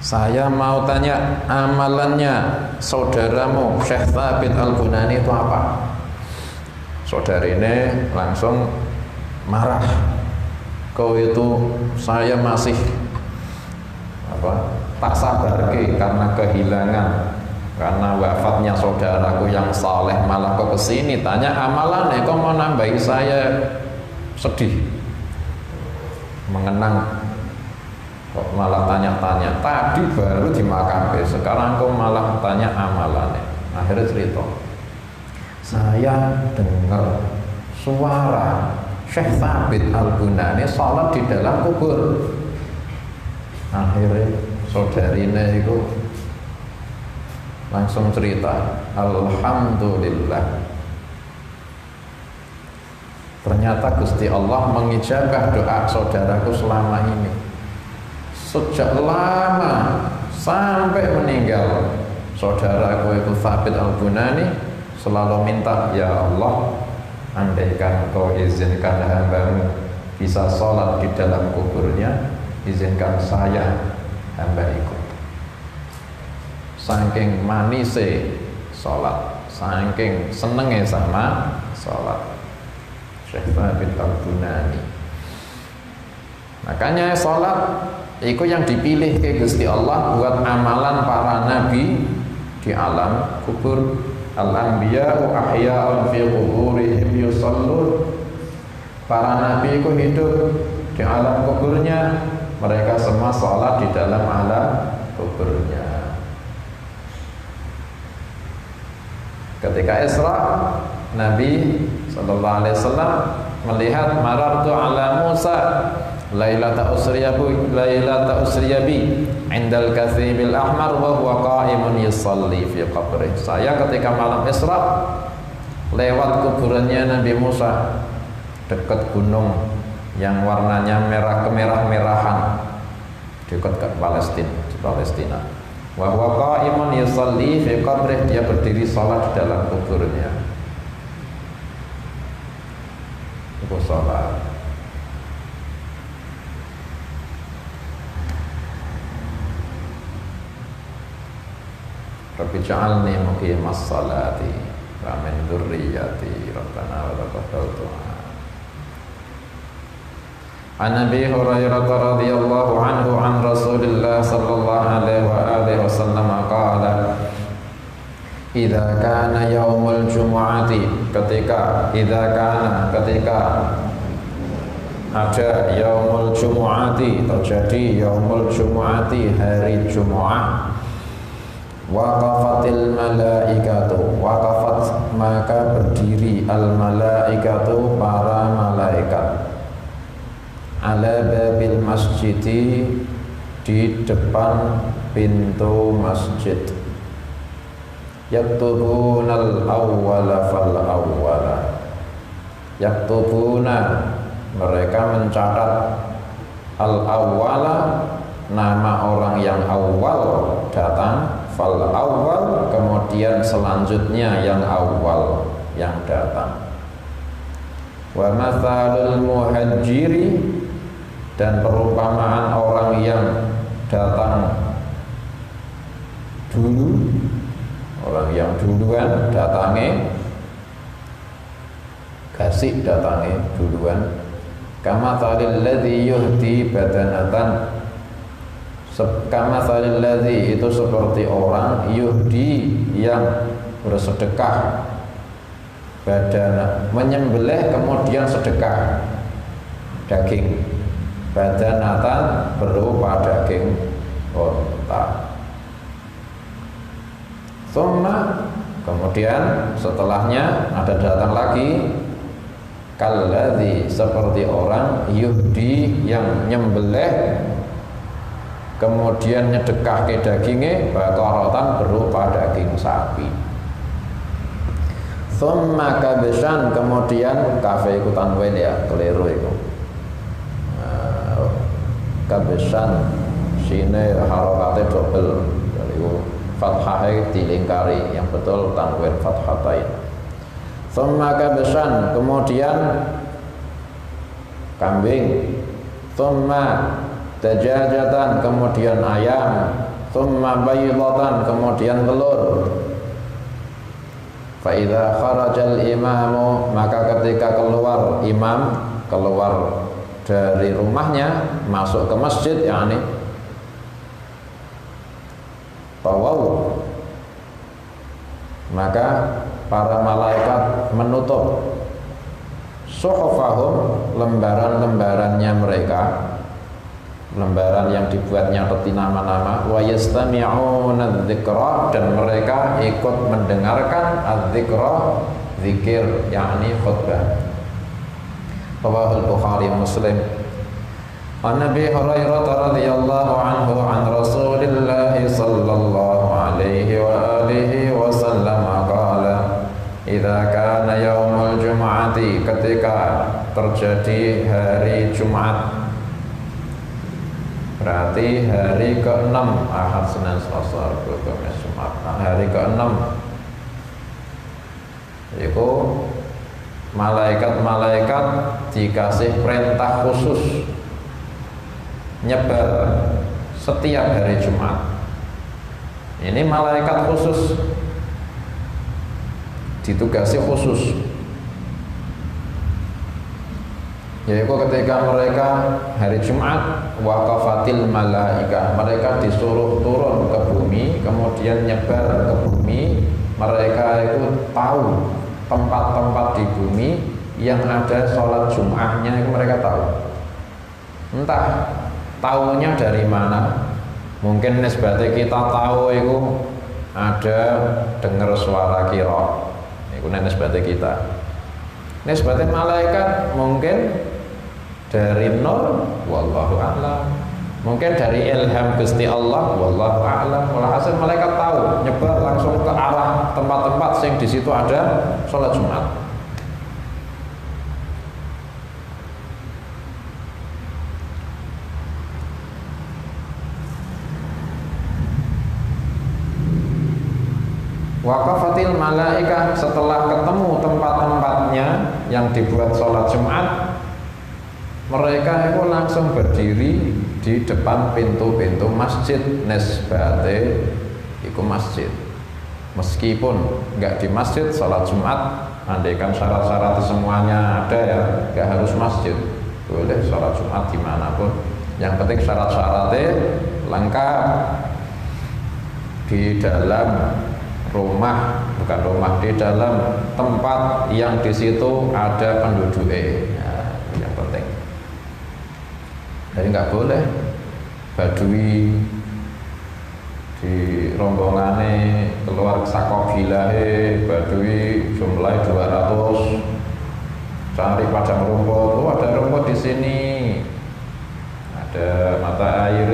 saya mau tanya amalannya saudaramu Syekh Thabit Al-Bunani itu apa? Saudari ini langsung marah, kau itu saya masih tak sabar karena kehilangan, karena wafatnya saudaraku yang saleh, malah kau kesini tanya amalannya, kau mau nambahi saya sedih, mengenang, kok malah tanya-tanya, tadi baru dimakamkan, sekarang kau malah tanya amalannya. Akhirnya cerita, saya dengar suara Syekh Thabit Al-Bunani salat di dalam kubur. Akhirnya saudarina itu langsung cerita, alhamdulillah, ternyata Gusti Allah mengijabah doa saudaraku selama ini. Sejak lama sampai meninggal, saudaraku itu Thabit Al-Bunani selalu minta, ya Allah, andaikan kau izinkan hambamu bisa sholat di dalam kuburnya, izinkan saya hamba ikut. Saking manise sholat, saking senengnya sama sholat Syekh Thabit Al-Bunani. Makanya sholat itu yang dipilih ke Gusti Allah buat amalan para nabi di alam kubur. Al-anbiya'u ahya'un fi quburihim yusallun. Para nabi itu hidup di alam kuburnya, mereka semua sholat di dalam alam kuburnya. Ketika Isra, Nabi sallallahu alaihi wasallam melihat marartu ala Musa lailata usriyabi indal kathibil ahmar wa huwa qa'imun yusalli fi qabrih. Saya ketika malam Isra lewat kuburannya Nabi Musa dekat gunung yang warnanya merah kemerah-merahan dekat ke Palestina, di Palestina. Wa huwa qa'imun yusalli fi qabrih, dia berdiri salat di dalam kuburnya. Itu salat. Rabbi ja'alni muqimas salati wa min dzurriyyati rabbana wa taqabbal du'a. An Abi Hurairah radhiyallahu anhu an Rasulillah sallallahu alaihi wa alihi wasallam qala idza kana yaumul jumu'ati, ketika ada yaumul jumu'ati, terjadi yaumul jumu'ati, hari Jumat, waqafatil malaikatu, waqafat maka berdiri al malaikatu, para malaikat, ala babil masjidi, di depan pintu masjid, yaktubunal awwala fal awwala, yaktubuna mereka mencatat, al awwala nama orang yang awal datang, fal awal kemudian selanjutnya yang awal yang datang. Wa mathalul muhajiri, dan perumpamaan orang yang datang dulu, orang yang duluan datangnya, kasih datangnya duluan, kama thalil ladzi yuhdi badanatan, kama thalil ladzi itu seperti orang yuhdi yang bersedekah, badana menyembelih kemudian sedekah daging, badanatan berupa daging unta. Thumma kemudian setelahnya ada datang lagi, kalladzi seperti orang yuhdi yang nyembelih kemudian nyedekah ke dagingnya, baqaratan berupa daging sapi. Thumma kabshan kemudian kafe ikutan wen ya, keliru itu. Kabshan sine harokatnya double, jadi fathahnya dilingkari, yang betul tanwin fathatain. Thumma kabshan kemudian kambing, thumma dajajatan kemudian ayam, thumma baydatan kemudian telur. Fa idza kharajal imamu, maka ketika keluar imam, keluar dari rumahnya masuk ke masjid, yakni tawau, maka para malaikat menutup suhufahum, lembaran-lembarannya mereka, lembaran yang dibuatnya seperti nama-nama, wa yastami'una dzikra, dan mereka ikut mendengarkan adzikra, zikir, yakni khutbah. Rawahul Bukhari Muslim. An Nabi Hurairah radhiyallahu anhu an Rasulillah sallallahu alaihi wa alihi wasallam qala idza kana yaumul jumu'ati, ketika terjadi hari Jumat, berarti hari ke-6, Ahad, Senin, Selasa, Rabu, Kamis, Jumat. Hari ke-6 itu malaikat-malaikat dikasih perintah khusus nyebar setiap hari Jumat. Ini malaikat khusus, ditugasi khusus, yaitu ketika mereka hari Jumat, waqafatil malaika, mereka disuruh turun ke bumi kemudian nyebar ke bumi. Mereka itu tahu tempat-tempat di bumi yang ada sholat Jum'ahnya, itu mereka tahu. Entah tahunya dari mana, mungkin nisbatnya kita tahu itu ada dengar suara kira, itu nisbatnya kita. Nisbatnya malaikat mungkin dari nol, wallahu a'lam, mungkin dari ilham Gusti Allah, wallahu a'lam. Walhasil malaikat tahu, nyebar langsung ke arah tempat-tempat yang di situ ada sholat Jumat. Waqafatil malaikah, setelah ketemu tempat-tempatnya yang dibuat sholat Jumat, mereka itu langsung berdiri di depan pintu-pintu masjid. Nisbate iku masjid, meskipun nggak di masjid sholat Jumat, andaikan syarat-syarat semuanya ada ya, nggak harus masjid, boleh sholat Jumat dimanapun, yang penting syarat-syaratnya lengkap. Di dalam rumah, bukan rumah, di dalam tempat yang di situ ada penduduknya, nah, yang penting. Jadi nggak boleh badui di rombongannya keluar sakobilahe, badui jumlah 200 cari padang rumput. Oh, ada rumput di sini, ada mata air,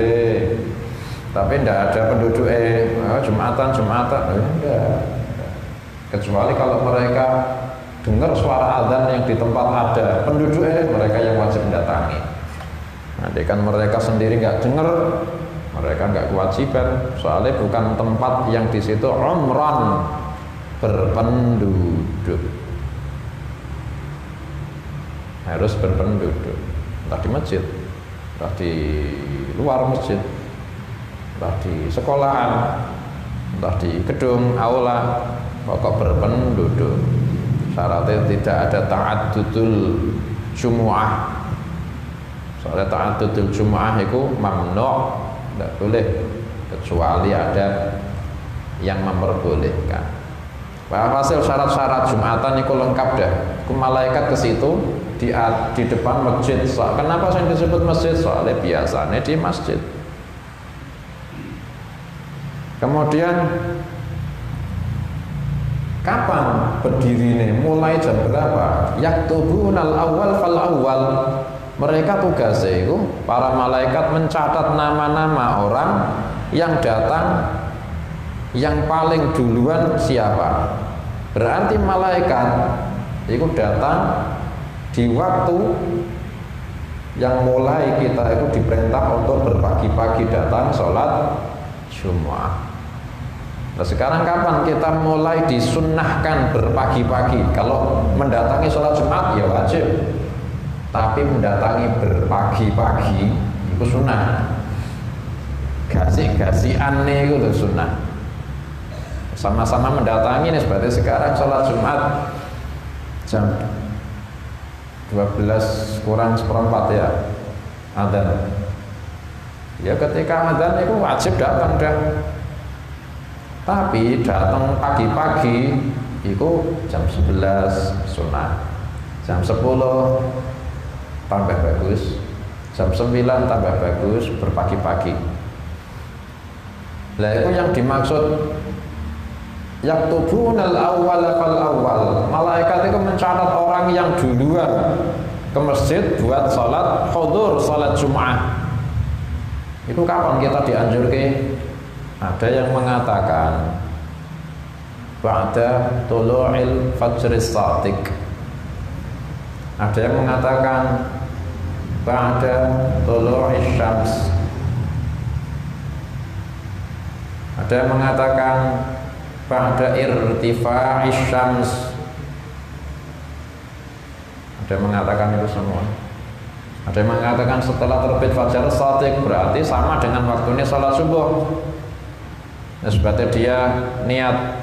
tapi tidak ada penduduknya. Jumatan enggak. Kecuali kalau mereka dengar suara azan yang di tempat ada penduduknya, mereka yang wajib mendatangi. Nanti kan mereka sendiri nggak dengar, mereka nggak kewajiban, soalnya bukan tempat yang di situ umran berpenduduk. Harus berpenduduk, entah di masjid, entah di luar masjid, entah di sekolahan, entah di gedung aula, pokok berpenduduk. Syaratnya tidak ada ta'addudul jumu'ah. Soalnya ta'addudul jumu'ah itu mamnu', tidak boleh kecuali ada yang memperbolehkan. Hasil syarat-syarat Jumatan itu lengkap dah. Malaikat ke situ di depan masjid. Kenapa saya disebut masjid? Soalnya biasanya di masjid. Kemudian kapan berdiri ini? Mulai jam berapa? Yaktubunal awal fal awal. Mereka tugasnya itu, para malaikat mencatat nama-nama orang yang datang yang paling duluan siapa. Berarti malaikat itu datang di waktu yang mulai kita itu diperintah untuk berpagi-pagi datang sholat Jumat. Nah, sekarang kapan kita mulai disunnahkan berpagi-pagi? Kalau mendatangi sholat Jumat ya wajib, tapi mendatangi berpagi-pagi itu sunnah. Gasi-gasian itu sunnah. Sama-sama mendatangi nih, seperti sekarang sholat Jumat jam 12 kurang seperempat ya adzan. Ya ketika adzan itu wajib datang dah. Tapi datang pagi-pagi itu jam 11 sunnah, jam 10 tambah bagus, jam 9 tambah bagus, berpagi-pagi. Lah itu yang dimaksud yaktubunal awwal fal awwal. Malaikat itu mencatat orang yang duluan ke masjid buat sholat hudur, sholat Jum'ah. Itu kapan kita dianjurkan? Ada yang mengatakan ba'da tulu'il fajris shadiq. Ada yang mengatakan ba'da tulu'is syams. Ada yang mengatakan ba'da irtifa'is syams. Ada yang mengatakan itu semua. Ada yang mengatakan setelah terbit fajar shadiq, berarti sama dengan waktunya salat subuh. Nah, sebabnya dia niat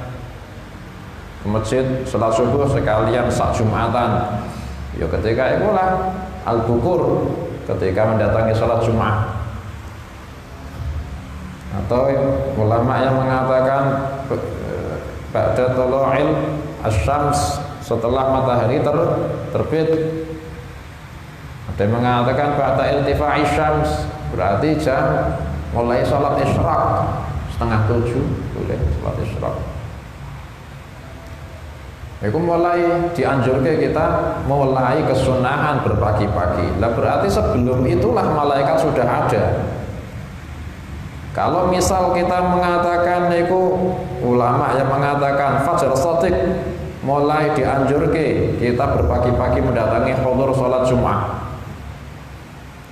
ke masjid salat subuh sekalian sak Jumatan. Ya ketika itulah al-bukur, ketika mendatangi salat Jumat. Atau ulama yang mengatakan ba'da tulu'il asy-syams, setelah matahari terbit. Ada yang mengatakan ba'da iltifa'is syams, berarti jam mulai salat isyraq setengah 7 boleh salat isyraq. Itu mulai dianjurkan kita mulai kesunahan berpagi-pagi. Lah berarti sebelum itulah malaikat sudah ada. Kalau misal kita mengatakan itu ulama yang mengatakan fajar shadiq mulai dianjurkan kita berpagi-pagi mendatangi hudur salat Jumat.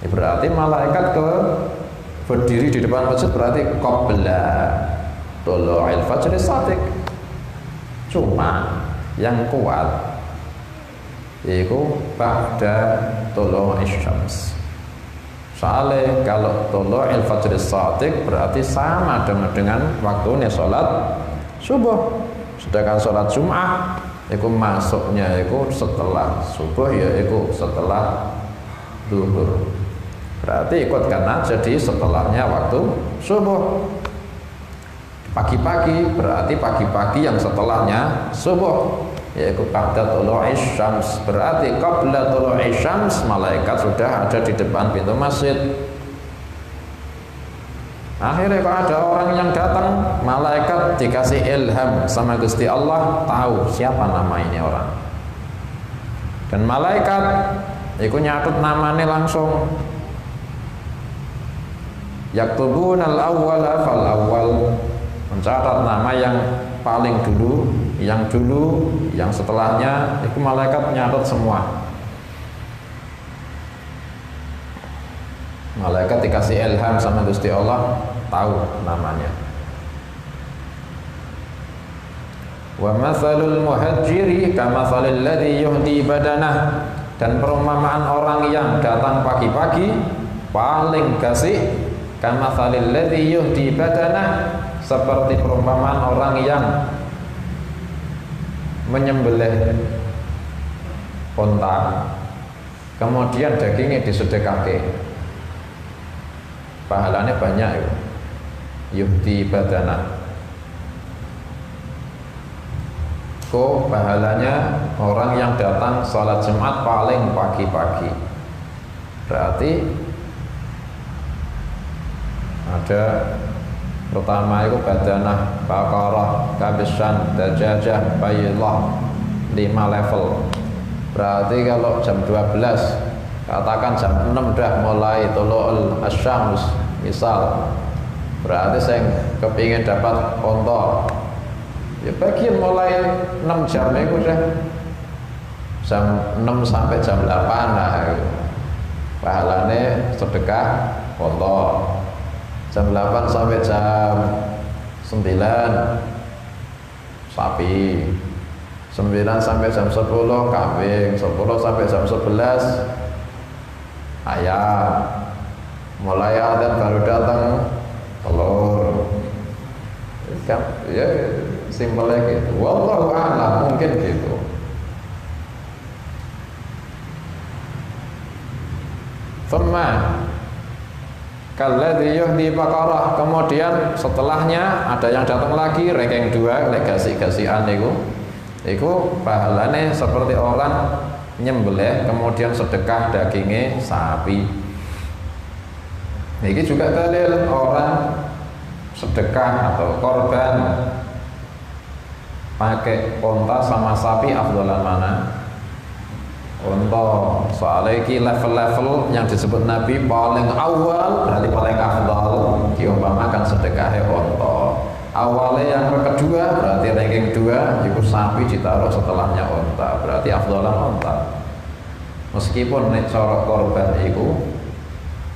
Ya berarti malaikat berdiri di depan masjid berarti qabla tulu'il fajri shadiq. Cuma yang kuat itu ba'da tulu'is syams. Soalnya kalau tulu'il fajr shadiq berarti sama dengan waktunya sholat subuh. Sedangkan sholat Jum'ah itu masuknya itu setelah subuh, ya itu setelah zuhur. Berarti ikutkan aja di setelahnya waktu subuh. Pagi-pagi berarti pagi-pagi yang setelahnya subuh, yaitu ba'da tulu'is syams. Berarti qabla tulu'is syams malaikat sudah ada di depan pintu masjid. Akhirnya kalau ada orang yang datang, malaikat dikasih ilham sama Gusti Allah, tahu siapa nama ini orang. Dan malaikat itu nyatut namanya langsung. Yaktubunal awwala fal awwal, mencatat nama yang paling dulu, yang setelahnya, itu malaikat nyatat semua. Malaikat dikasih ilham sama Gusti Allah, tahu namanya. Wa mathalul muhajiri kamathalil ladzi yuhdi badanah, dan perumpamaan orang yang datang pagi-pagi paling kasih, kamathalil ladzi yuhdi badanah, seperti perumpamaan orang yang menyembelih unta kemudian dagingnya disedekahke. Pahalanya banyak itu. Yuhdi badana. Kok pahalanya orang yang datang sholat Jumat paling pagi-pagi. Berarti ada pertama itu badanah, baqarah, kabishan, dajajah, bayillah, 5 level. Berarti kalau jam 12, katakan jam 6 dah mulai tulu'ul asyams misal, berarti saya kepingin dapat onto, ya bagian mulai 6 jam itu dah, jam 6 sampai jam 8 lah, pahalanya sedekah onto. Jam 8 sampai jam 9 sapi, 9 sampai jam 10 kambing, 10 sampai jam 11 ayam, mulai adzan baru datang telur. Ya simpelnya gitu. Wallahu a'lam, mungkin gitu. Thumma kalladzi yuhdi baqarah, kemudian setelahnya ada yang datang lagi ranking 2, legasi-gasian itu pahalanya seperti orang nyembelih kemudian sedekah dagingnya sapi. Ini juga dalil orang sedekah atau korban pakai unta sama sapi afdalan mana? Unta. Soalnya ini level-level yang disebut Nabi paling awal berarti paling afdal, diumpamakan sedekahnya unta. Awalnya yang kedua berarti ranking 2, itu sapi ditaruh setelahnya unta, berarti afdalan unta. Meskipun nek cara korban itu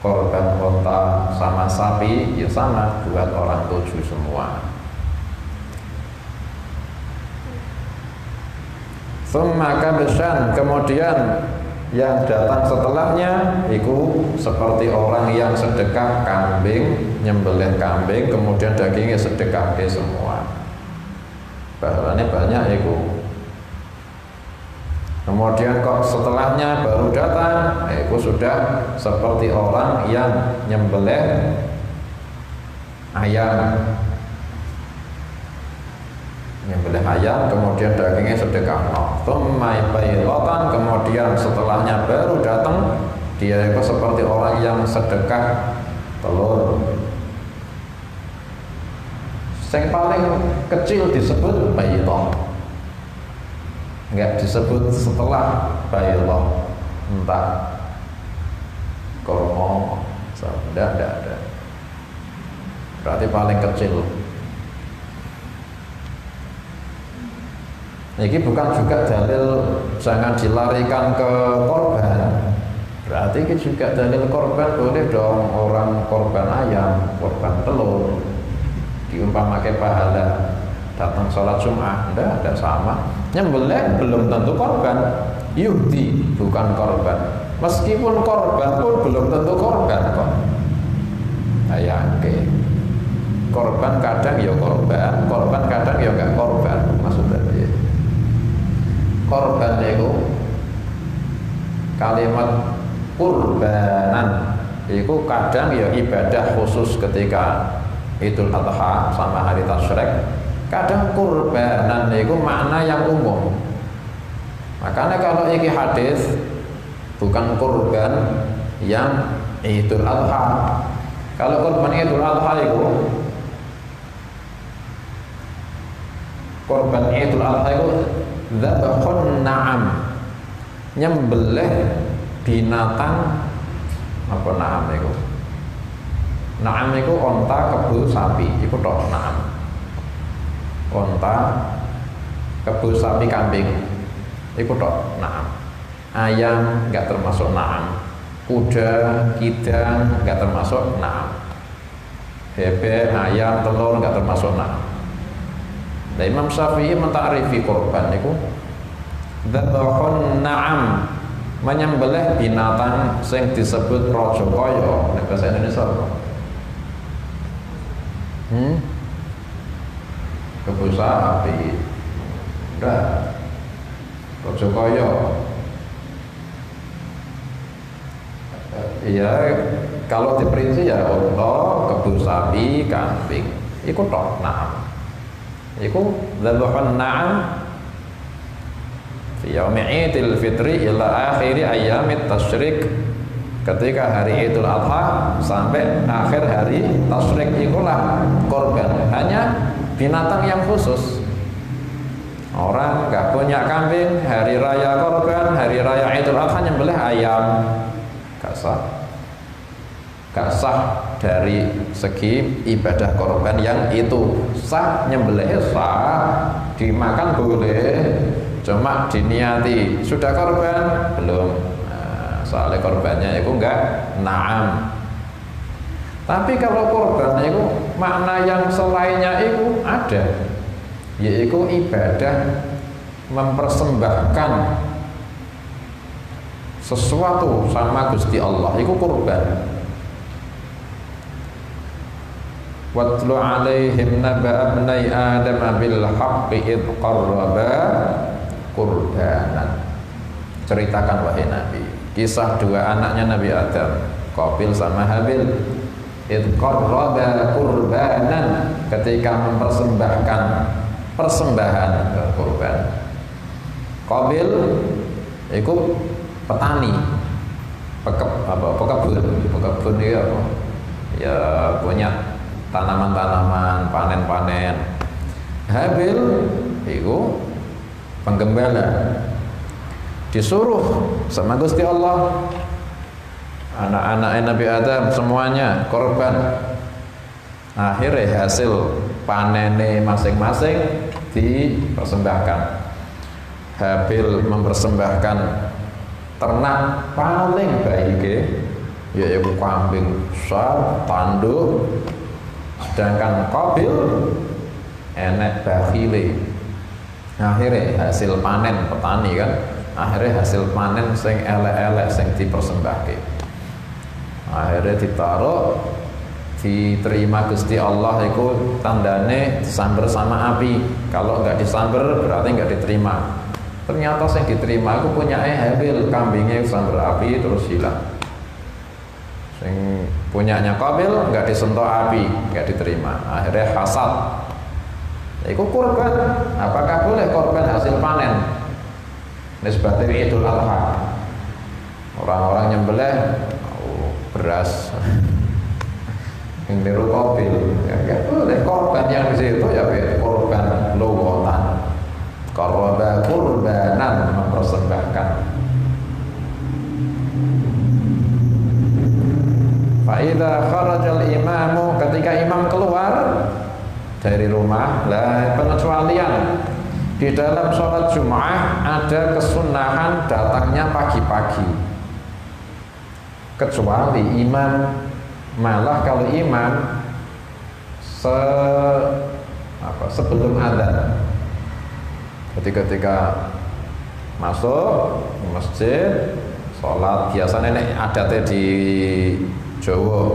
korban unta sama sapi ya sama, buat orang 7 semua. Tsumma kabshan, kemudian yang datang setelahnya itu seperti orang yang sedekah kambing, nyembelih kambing kemudian dagingnya sedekah ke semua. Pahalanya banyak itu. Kemudian kok setelahnya baru datang, itu sudah seperti orang yang nyembelih ayam, nyembelih ayam kemudian dagingnya sedekah. Tsumma baydatan, kemudian setelahnya baru datang dia itu seperti orang yang sedekah telur. Yang paling kecil disebut baydah, enggak disebut setelah baydah, entah kormo, enggak ada. Berarti paling kecil. Ini bukan juga dalil jangan dilarikan ke korban. Berarti ini juga dalil korban boleh dong, orang korban ayam, korban telur diumpamakan pahala datang sholat Jumat, enggak sama. Nyembelih belum tentu korban, yuhdi bukan korban. Meskipun korban pun belum tentu korban kok. Oke. Korban kadang ya korban kadang ya enggak korban. Maksudnya ya. Korban itu kalimat kurbanan itu kadang ya ibadah khusus ketika Idul Adha sama hari tasyrik. Kadang kurbanan itu makna yang umum. Makanya kalau iki hadis bukan kurban yang Idul Adha. Kalau kurban Idul Adha itu kurban Idul Adha itu dzabhun na'am, nyembelih binatang apa na'am itu. Na'am itu onta, kebo, sapi, itu tok na'am. Onta, kebo, sapi, kambing, itu tok na'am. Ayam enggak termasuk na'am. Kuda, kidang enggak termasuk na'am. Bebek, ayam, telur enggak termasuk na'am. Nah, Imam Syafi'i menta'rifi korban itu dzabhun na'am, menyembelih binatang sing disebut raja kaya. Nek bahasa Indonesia apa? Kebo sapi. Udah. Raja kaya. Iya, kalau diperinci ya unta, kebo sapi, kambing. Iku tok na'am. Iku dzabhun na'am fi yaumi Idul Fitri ila akhiri ayyamit tasyrik, ketika hari Idul Adha sampai akhir hari tasyrik, itulah korban. Hanya binatang yang khusus. Orang nggak punya kambing, hari raya korban, hari raya Idul Adha nyembelih ayam, gak sah. Gak sah dari segi ibadah korban yang itu. Sah nyembelih sah, dimakan boleh, cuma diniati sudah korban belum. Nah, soalnya korbannya itu enggak na'am. Tapi kalau korban itu makna yang selainnya itu ada, yaitu ibadah mempersembahkan sesuatu sama Gusti Allah, itu korban. Watlu alaihim naba'a ibnai Adam bil haqqi id qarraba qurbanan. Ceritakan wahai Nabi kisah dua anaknya Nabi Adam, Qabil sama Habil. Id qarraba qurbanan, ketika mempersembahkan persembahan kurban. Qabil itu petani, pekebun ya, ya punya tanaman-tanaman, panen-panen. Habil itu penggembala, disuruh sama Gusti Allah, anak-anak Nabi Adam semuanya korban. Akhirnya hasil panennya masing-masing dipersembahkan. Habil mempersembahkan ternak paling baik, yaitu kambing besar, tanduk. Sedangkan Qabil enek bakhile. Akhirnya hasil panen petani kan, akhirnya hasil panen sing elek-elek sing dipersembahke. Akhirnya ditaruh, diterima Gusti Allah, itu tandane disamber sama api. Kalau enggak disamber berarti enggak diterima. Ternyata yang diterima aku punya Habil, kambingnya disamber api terus hilang. Yang punyanya Qabil nggak disentuh api, nggak diterima. Akhirnya hasad. Itu kurban. Apakah boleh korban hasil panen? Nisbatnya Idul Adha. Orang-orang nyembelih beras yang niru Qabil. Ya nggak boleh. Korban yang di situ ya korban logotan. Qarraba kurbanan, mempersembahkan. Fa'idha kharajal imamu, ketika imam keluar dari rumah. Lah pengecualian di dalam sholat Jum'ah ada kesunahan datangnya pagi-pagi, kecuali imam. Malah kalau imam sebelum adzan. Ketika masuk masjid, sholat biasanya nek adate di Jawa,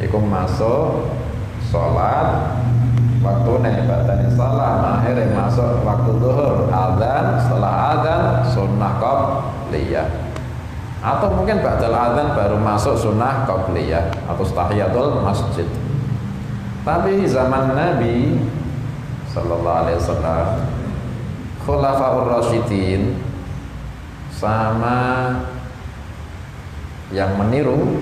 iku masuk sholat waktu nek badane salam, akhirnya masuk waktu zuhur, adzan, setelah adzan sunnah qabliyah. Atau mungkin ba'dal adzan baru masuk sunnah qabliyah atau tahiyatul masjid. Tapi zaman Nabi sallallahu alaihi wasallam, khulafaur rasyidin sama yang meniru,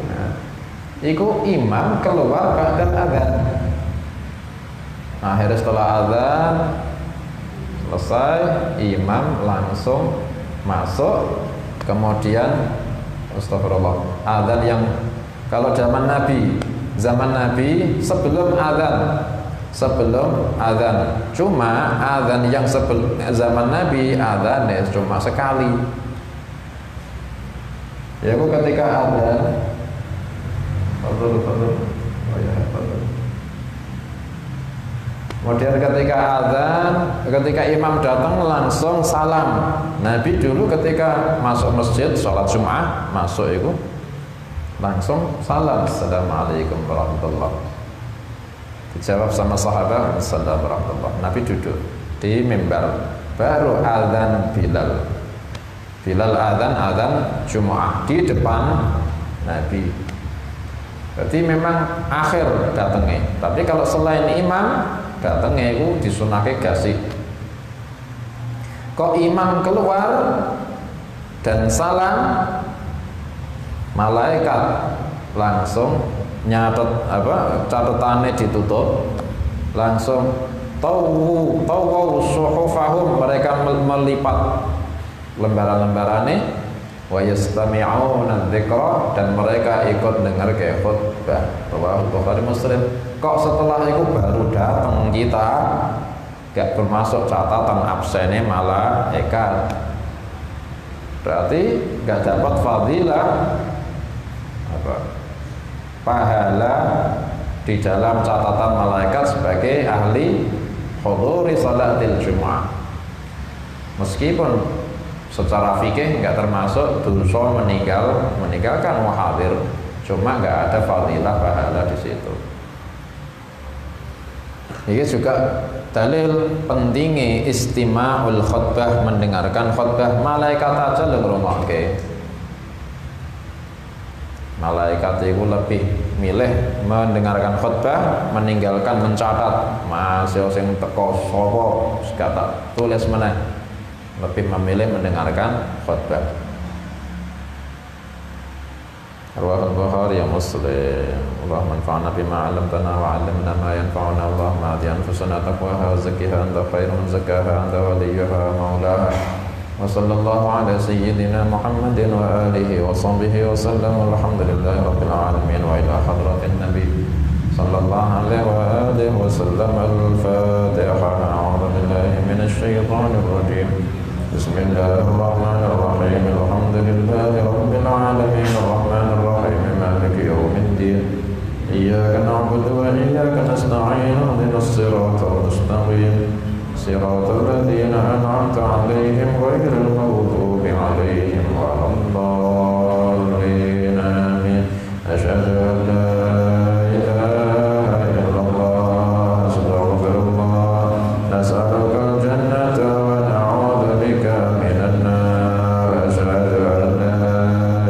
iku imam keluar ba'dal adzan. Akhirnya setelah adzan selesai, imam langsung masuk, kemudian astagfirullah, adzan yang kalau zaman Nabi sebelum adzan, cuma adzan yang sebelum zaman Nabi adzan cuma sekali. Ya aku ketika adzan, kemudian ketika imam datang langsung salam. Nabi dulu ketika masuk masjid sholat Jumat masuk itu langsung salam, assalamualaikum warahmatullah. Dijawab sama sahabat, assalamualaikum warahmatullah. Nabi duduk di mimbar, baru adzan Bilal adzan Jumat di depan Nabi. Berarti memang akhir datangnya. Tapi kalau selain imam datangnya itu disunahke gasik. Kok imam keluar dan salam, malaikat langsung nyatet catatannya ditutup, langsung tawu suhufahum, mereka melipat lembaran-lembarannya, wa yastami'una dzikra, dan mereka ikut dengar ke khutbah. Rawahu Bukhari Muslim. Kok setelah itu baru datang kita, gak termasuk catatan absennya malaikat, berarti gak dapat fadilah pahala di dalam catatan malaikat sebagai ahli huduri salatil Jumat. Meskipun secara fikih nggak termasuk dosa meninggalkan muhadir, cuma nggak ada fadilah pahala di situ. Ini juga dalil pentingnya istima'ul khutbah, mendengarkan khutbah. Malaikat aja ngrungokke. Malaikat itu lebih milih mendengarkan khutbah, meninggalkan mencatat. Masih sing teko sapa kata tulis meneh, lebih memilih mendengarkan khutbah. Rawahul Bukhari ya Muslim. Allahumma anfa'na bima 'allamtana wa 'allimna ma yanfa'una. Allahumma ati anfusana taqwaha wa zakkiha anta khairu man zakkaha anta waliyuha maulaha. Wa sallallahu ala sayyidina Muhammadin wa alihi wa sahbihi wa sallam. Alhamdulillahi rabbil alamin wa ila hadratin nabi sallallahu alaihi wa alihi wa sallam. Al-Fatiha. A'udzu billahi minasy syaithanir rajim. Bismillahirrahmanirrahim. Alhamdulillahi rabbil alamin arrahmanir rahim maliki yaumiddin. Iyyaka na'budu wa iyyaka nasta'in. Ihdinas siratal mustaqim. Siratal ladzina an'amta 'alaihim ghairil maghdubi 'alaihim waladdallin. Amin. Asyhadu an la ilaha illallah. Astaghfirullah. Nas'aluka al-jannata wa na'udzu bika minan nar. Asyhadu an la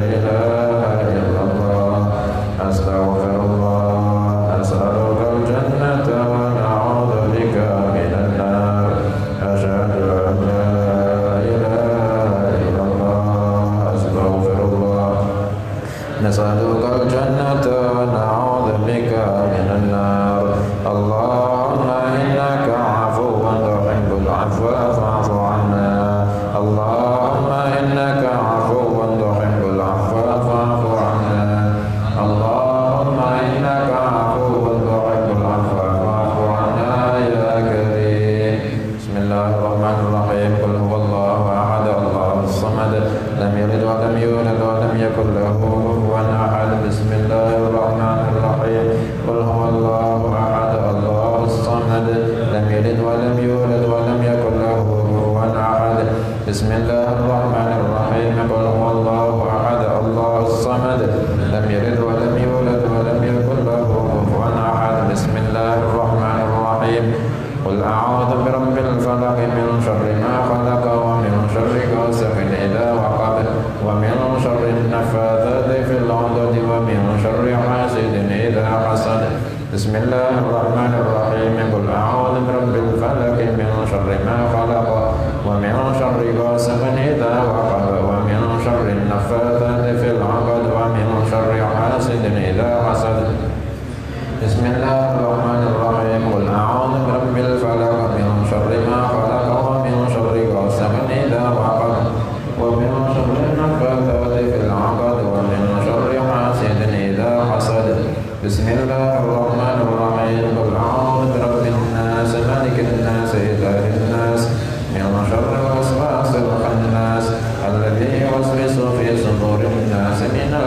ilaha illallah. Astaghfirullah. Nas'aluka al-jannata wa na'udzu bika minan nar. Asyhadu an la ilaha illallah. Astaghfirullah. Nas'aluka al-jannata wa na'udzu bika minan nar. Allahumma innaka 'afuwwun tuhibbul 'afwa fa'fu 'anna. Allahumma innaka 'afuwwun tuhibbul 'afwa fa'fu 'anna. Allahumma innaka 'afuwwun tuhibbul 'afwa fa'fu 'anna ya karim. Bismillahirrahmanirrahim. Qul huwallahu ahad, Allahus samad, lam yalid wa lam yulad wa lam yakul lahu kufuwan ahad. Bismillahirrahmanirrahim. Qul huwallahu ahad,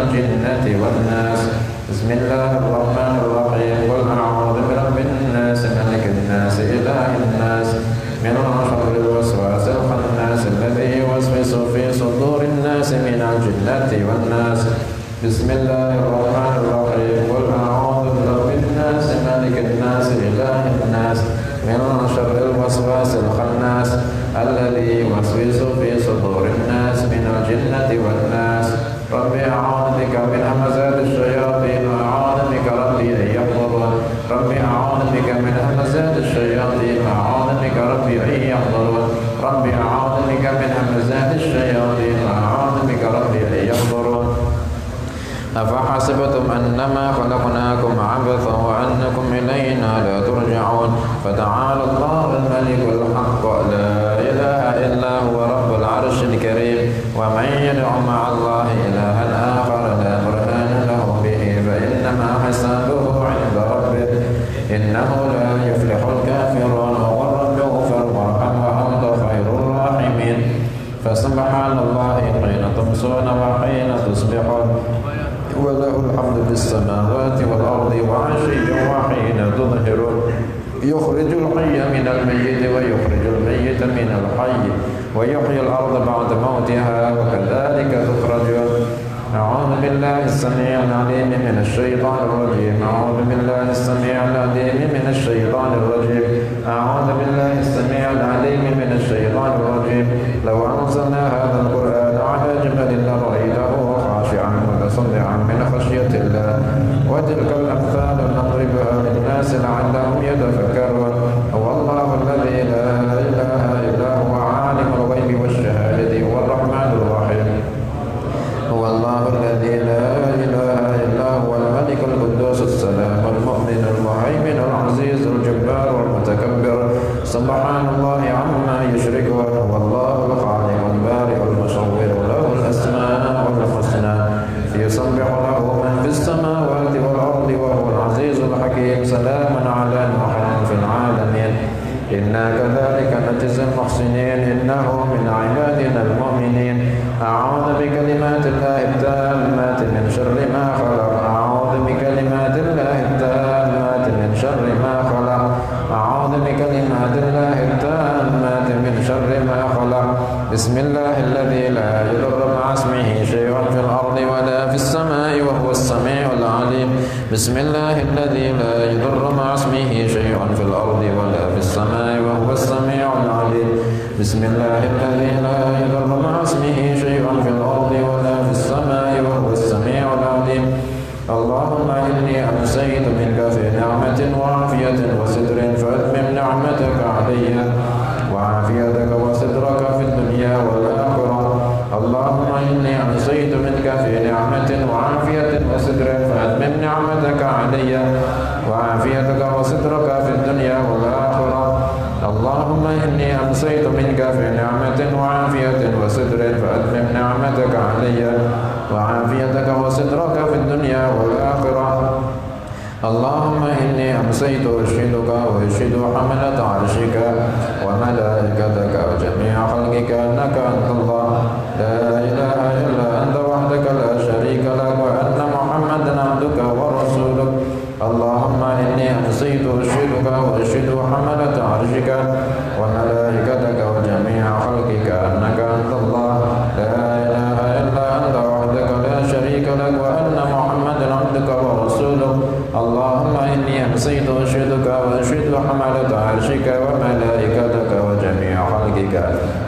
الجنة والناس. بسم الله الرحمن الرحيم. قل أعوذ برب الناس ملك الناس إله الناس من شر الوسواس الخناس الذي يوسوس في صدور الناس من الجنة والناس. بسم الله الرحمن الرحيم. قل أعوذ برب الناس ملك الناس إله الناس من شر الوسواس الخناس الذي يوسوس في صدور الناس من الجنة والناس. رب أعوذ بك من همزات الشياطين وأعوذ بك ربي أن يحضرون. رب أعوذ بك من همزات الشياطين وأعوذ بك ربي أن يحضرون. رب أعوذ بك من همزات الشياطين وأعوذ بك ربي أن يحضرون. أفحسبتم أنما خلقناكم عبثا وأنكم إلينا لا ترجعون. فتعالى الله الملك الحق لا إله إلا هو رب العرش الكريم. ومن يدع مع الله إلها آخر لا برهان له به فإنما حسابه عند ربه إنه لا يفلح الكافرون. وقل رب اغفر وارحم وأنت خير الراحمين. فسبحان الله حين تمسون وحين تصبحون وله الحمد في السماوات والأرض وعشيا وحين تظهرون. يخرج الحي من الميت ويخرج الميت من الحي ويحيي الأرض بعد موتها وكذلك تخرجون. أعوذ بالله السميع العليم من الشيطان الرجيم. أعوذ بالله السميع العليم من الشيطان الرجيم. أعوذ بالله السميع العليم من الشيطان الرجيم. لو أنزلنا هذا القرآن على جبل لرأيته خاشعا متصدعا من خشية الله. وتلك الأمثال نضربها للناس لعلهم يتفكرون. هو الله الذي لا إله إلا هو عالم الغيب والشهادة هو الرحمن الرحيم. هو الله الذي لا إله إلا هو الملك القدوس السلام المؤمن المهيمن العزيز الجبار المتكبر. سبحان الله عما يشركون. هو الله الخالق البارئ المصور له الأسماء الحسنى يسبح له من في السماوات والأرض وهو العزيز الحكيم. سلام على نوح في العالمين إنا كذلك نجزي المحسنين إنه من عبادنا المؤمنين. أعوذ بكلمات الله التامات من شر ما خلق. أعوذ بكلمات الله التامات من شر ما خلق. أعوذ بكلمات الله التامات من شر ما خلق. بسم الله الذي لا يضر مع اسمه شيء في الأرض ولا في السماء وهو السميع العليم. بسم الله الذي لا يضر مع اسمه شيء في الأرض ولا في السماء وهو السميع العليم. بسم الله الذي لا يضر مع اسمه شيء في الأرض ولا في السماء وهو السميع العليم. اللهم إني أمسيت منك في نعمة وعافية وستر فأتمم نعمتك علي وعافيتك وسترك في الدنيا والآخرة. اللهم إني أمسيت منك في نعمة وعافية وستر فأتمم نعمتك علي وعافيتك وسترك في الدنيا والآخرة. اللهم إني أمسيت منك في نعمة وعافية وستر فأتمم نعمتك علي وعافيتك وسترك في الدنيا والآخرة. اللهم إني أمسيت أشهدك وأشهد حملة عرشك وملائكتك وجميع خلقك أنك أنت الله لا إله إلا أنت وحدك لا شريك لك وأن محمدا عبدك ورسولك. اللهم إني أمسيت أشهدك وأشهد حملة عرشك وملائكتك وجميع خلقك أنك أنت الله لا إله إلا أنت وحدك لا شريك لك وأن محمدا عبدك ورسولك. اللهم إني أمسيت أشهدك وأشهد حملة عرشك وملائكتك وجميع خلقك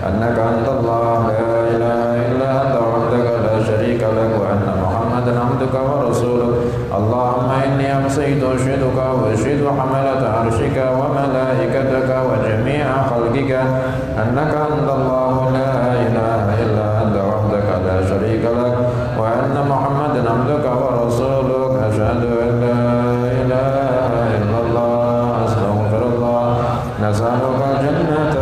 أنك أنت الله لا إله إلا أنت وحدك لا شريك لك وأن محمدا عبدك ورسولك. اللهم إني أمسيت أشهدك وأشهد حملة عرشك وملائكتك وجميع خلقك أنك أنت الله لا إله إلا أنت وحدك لا شريك لك وأن محمدا عبدك ورسولك. أشهد أن لا إله إلا الله. أستغفر الله. نسألك الجنة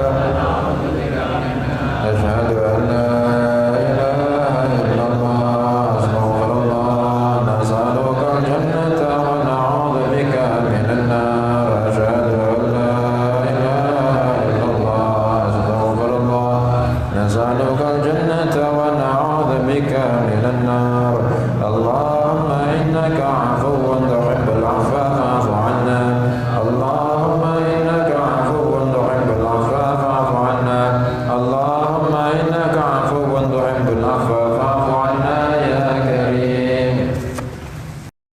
إلى النار. اللهم إنك عفو تحب العفو فاعف عنا. اللهم إنك عفو تحب العفو فاعف عنا. اللهم إنك عفو تحب العفو